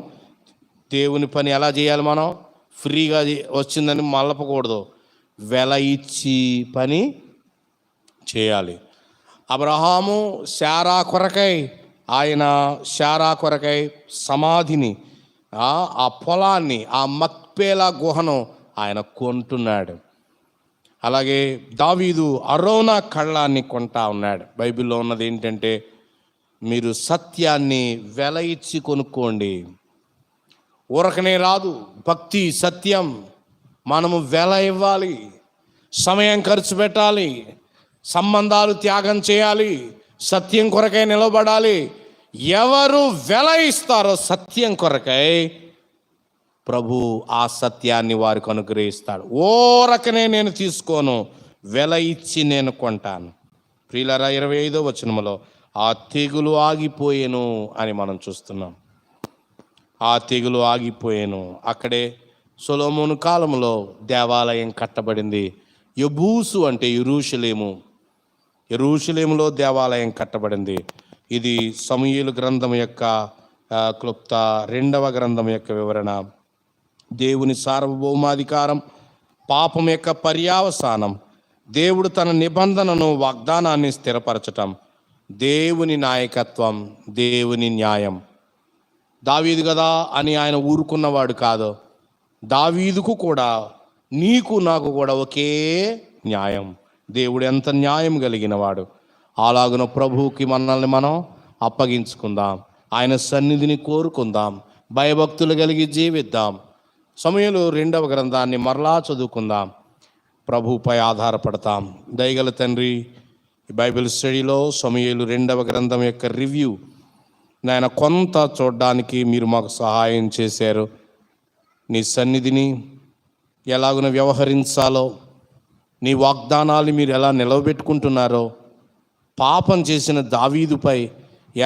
దేవుని పని ఎలా చేయాలి? మనం ఫ్రీగా వచ్చిందని మల్లపకూడదు, వెల ఇచ్చి పని చేయాలి. అబ్రహాము శారా కొరకై ఆయన శారా కొరకై సమాధిని, ఆ పొలాన్ని, ఆ మక్పేలా గుహను ఆయన కొంటున్నాడు. అలాగే దావీదు అరోనా కళ్ళాన్ని కొంటా ఉన్నాడు. బైబిల్లో ఉన్నది ఏంటంటే, మీరు సత్యాన్ని వెల ఇచ్చి కొనుక్కోండి. ఊరకనే రాదు భక్తి, సత్యం. మనము వెల ఇవ్వాలి, సమయం ఖర్చు పెట్టాలి, సంబంధాలు త్యాగం చేయాలి, సత్యం కొరకై నిలబడాలి. ఎవరు వెల ఇస్తారో సత్యం కొరకై, ప్రభు ఆ సత్యాన్ని వారికి అనుగ్రహిస్తాడు. ఓరకనే నేను తీసుకోను, వెల ఇచ్చి నేను కొంటాను. ప్రియులారా, 25వ వచనములో ఆ తెగులు ఆగిపోయేను అని మనం చూస్తున్నాం. ఆ తెగులు ఆగిపోయేను. అక్కడే సొలొమోను కాలంలో దేవాలయం కట్టబడింది. యెబూసు అంటే యెరూషలేములో దేవాలయం కట్టబడింది. ఇది సమూయేలు గ్రంథం యొక్క క్లుప్త 2వ గ్రంథం యొక్క వివరణ. దేవుని సార్వభౌమాధికారం, పాపం యొక్క పర్యావసానం, దేవుడు తన నిబంధనను, వాగ్దానాన్ని స్థిరపరచటం, దేవుని నాయకత్వం, దేవుని న్యాయం. దావీదు కదా అని ఆయన ఊరుకున్నవాడు కాదు. దావీదుకు కూడా, నీకు నాకు కూడా ఒకే న్యాయం. దేవుడు ఎంత న్యాయం కలిగిన వాడు. అలాగున ప్రభువుకి మనల్ని మనం అప్పగించుకుందాం, ఆయన సన్నిధిని కోరుకుందాం, భయభక్తులు కలిగి జీవిద్దాం. సమూయేలు 2వ గ్రంథాన్ని మరలా చదువుకుందాం, ప్రభువుపై ఆధారపడతాం. దయగల తండ్రి, బైబిల్ స్టడీలో సమూయేలు 2వ గ్రంథం యొక్క రివ్యూ నాయన కొంత చూడడానికి మీరు మాకు సహాయం చేశారు. నీ సన్నిధిని ఎలాగున వ్యవహరించాలో, నీ వాగ్దానాలు మీరు ఎలా నిలవబెట్టుకుంటున్నారో, పాపం చేసిన దావీదుపై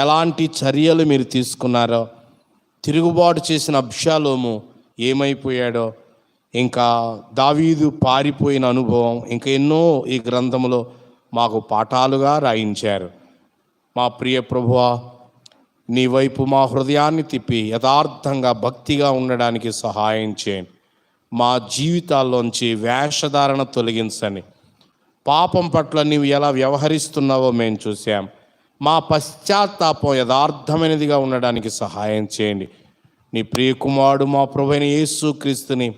ఎలాంటి చర్యలు మీరు తీసుకున్నారో, తిరుగుబాటు చేసిన అబ్షాలోము ఏమైపోయాడో, ఇంకా దావీదు పారిపోయిన అనుభవం, ఇంకా ఎన్నో ఈ గ్రంథంలో మాకు పాఠాలుగా రాయించారు. మా ప్రియ ప్రభువా, నీ వైపు మా హృదయాన్ని తిప్పి యథార్థంగా భక్తిగా ఉండడానికి సహాయం చేయండి. మా జీవితాల్లోంచి వేషధారణ తొలగించండి. పాపం పట్ల నీవు ఎలా వ్యవహరిస్తున్నావో మేము చూసాం. మా పశ్చాత్తాపం యథార్థమైనదిగా ఉండడానికి సహాయం చేయండి. నీ ప్రియకుమారుడు మా ప్రభువైన యేసుక్రీస్తుని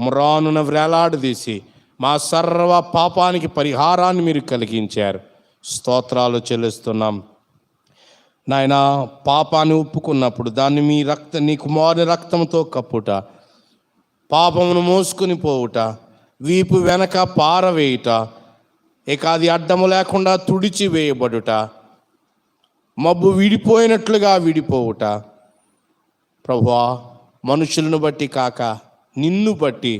మురానున వ్రేలాడదీసి మా సర్వ పాపానికి పరిహారాన్ని మీరు కలిగించారు. స్తోత్రాలు చెల్లిస్తున్నాం నాయన. పాపాన్ని ఒప్పుకున్నప్పుడు దాన్ని నీ కుమారుని రక్తంతో కప్పుట, పాపమును మోసుకుని పోవుట, వీపు వెనక పారవేయుట, ఇక అది అడ్డము లేకుండా తుడిచి వేయబడుట, మబ్బు విడిపోయినట్లుగా విడిపోవుట. ప్రభువా, మనుషులను బట్టి కాక నిన్ను బట్టి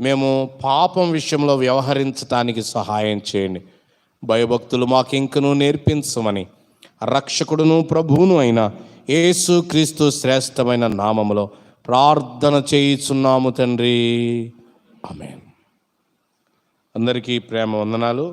మేము పాపం విషయంలో వ్యవహరించడానికి సహాయం చేయండి. భయభక్తులు మాకు ఇంకనూ నేర్పించమని రక్షకుడును ప్రభువును అయిన యేసుక్రీస్తు శ్రేష్టమైన నామములో ప్రార్థన చేయుచున్నాము తండ్రి, ఆమేన్. అందరికీ ప్రేమ వందనాలు.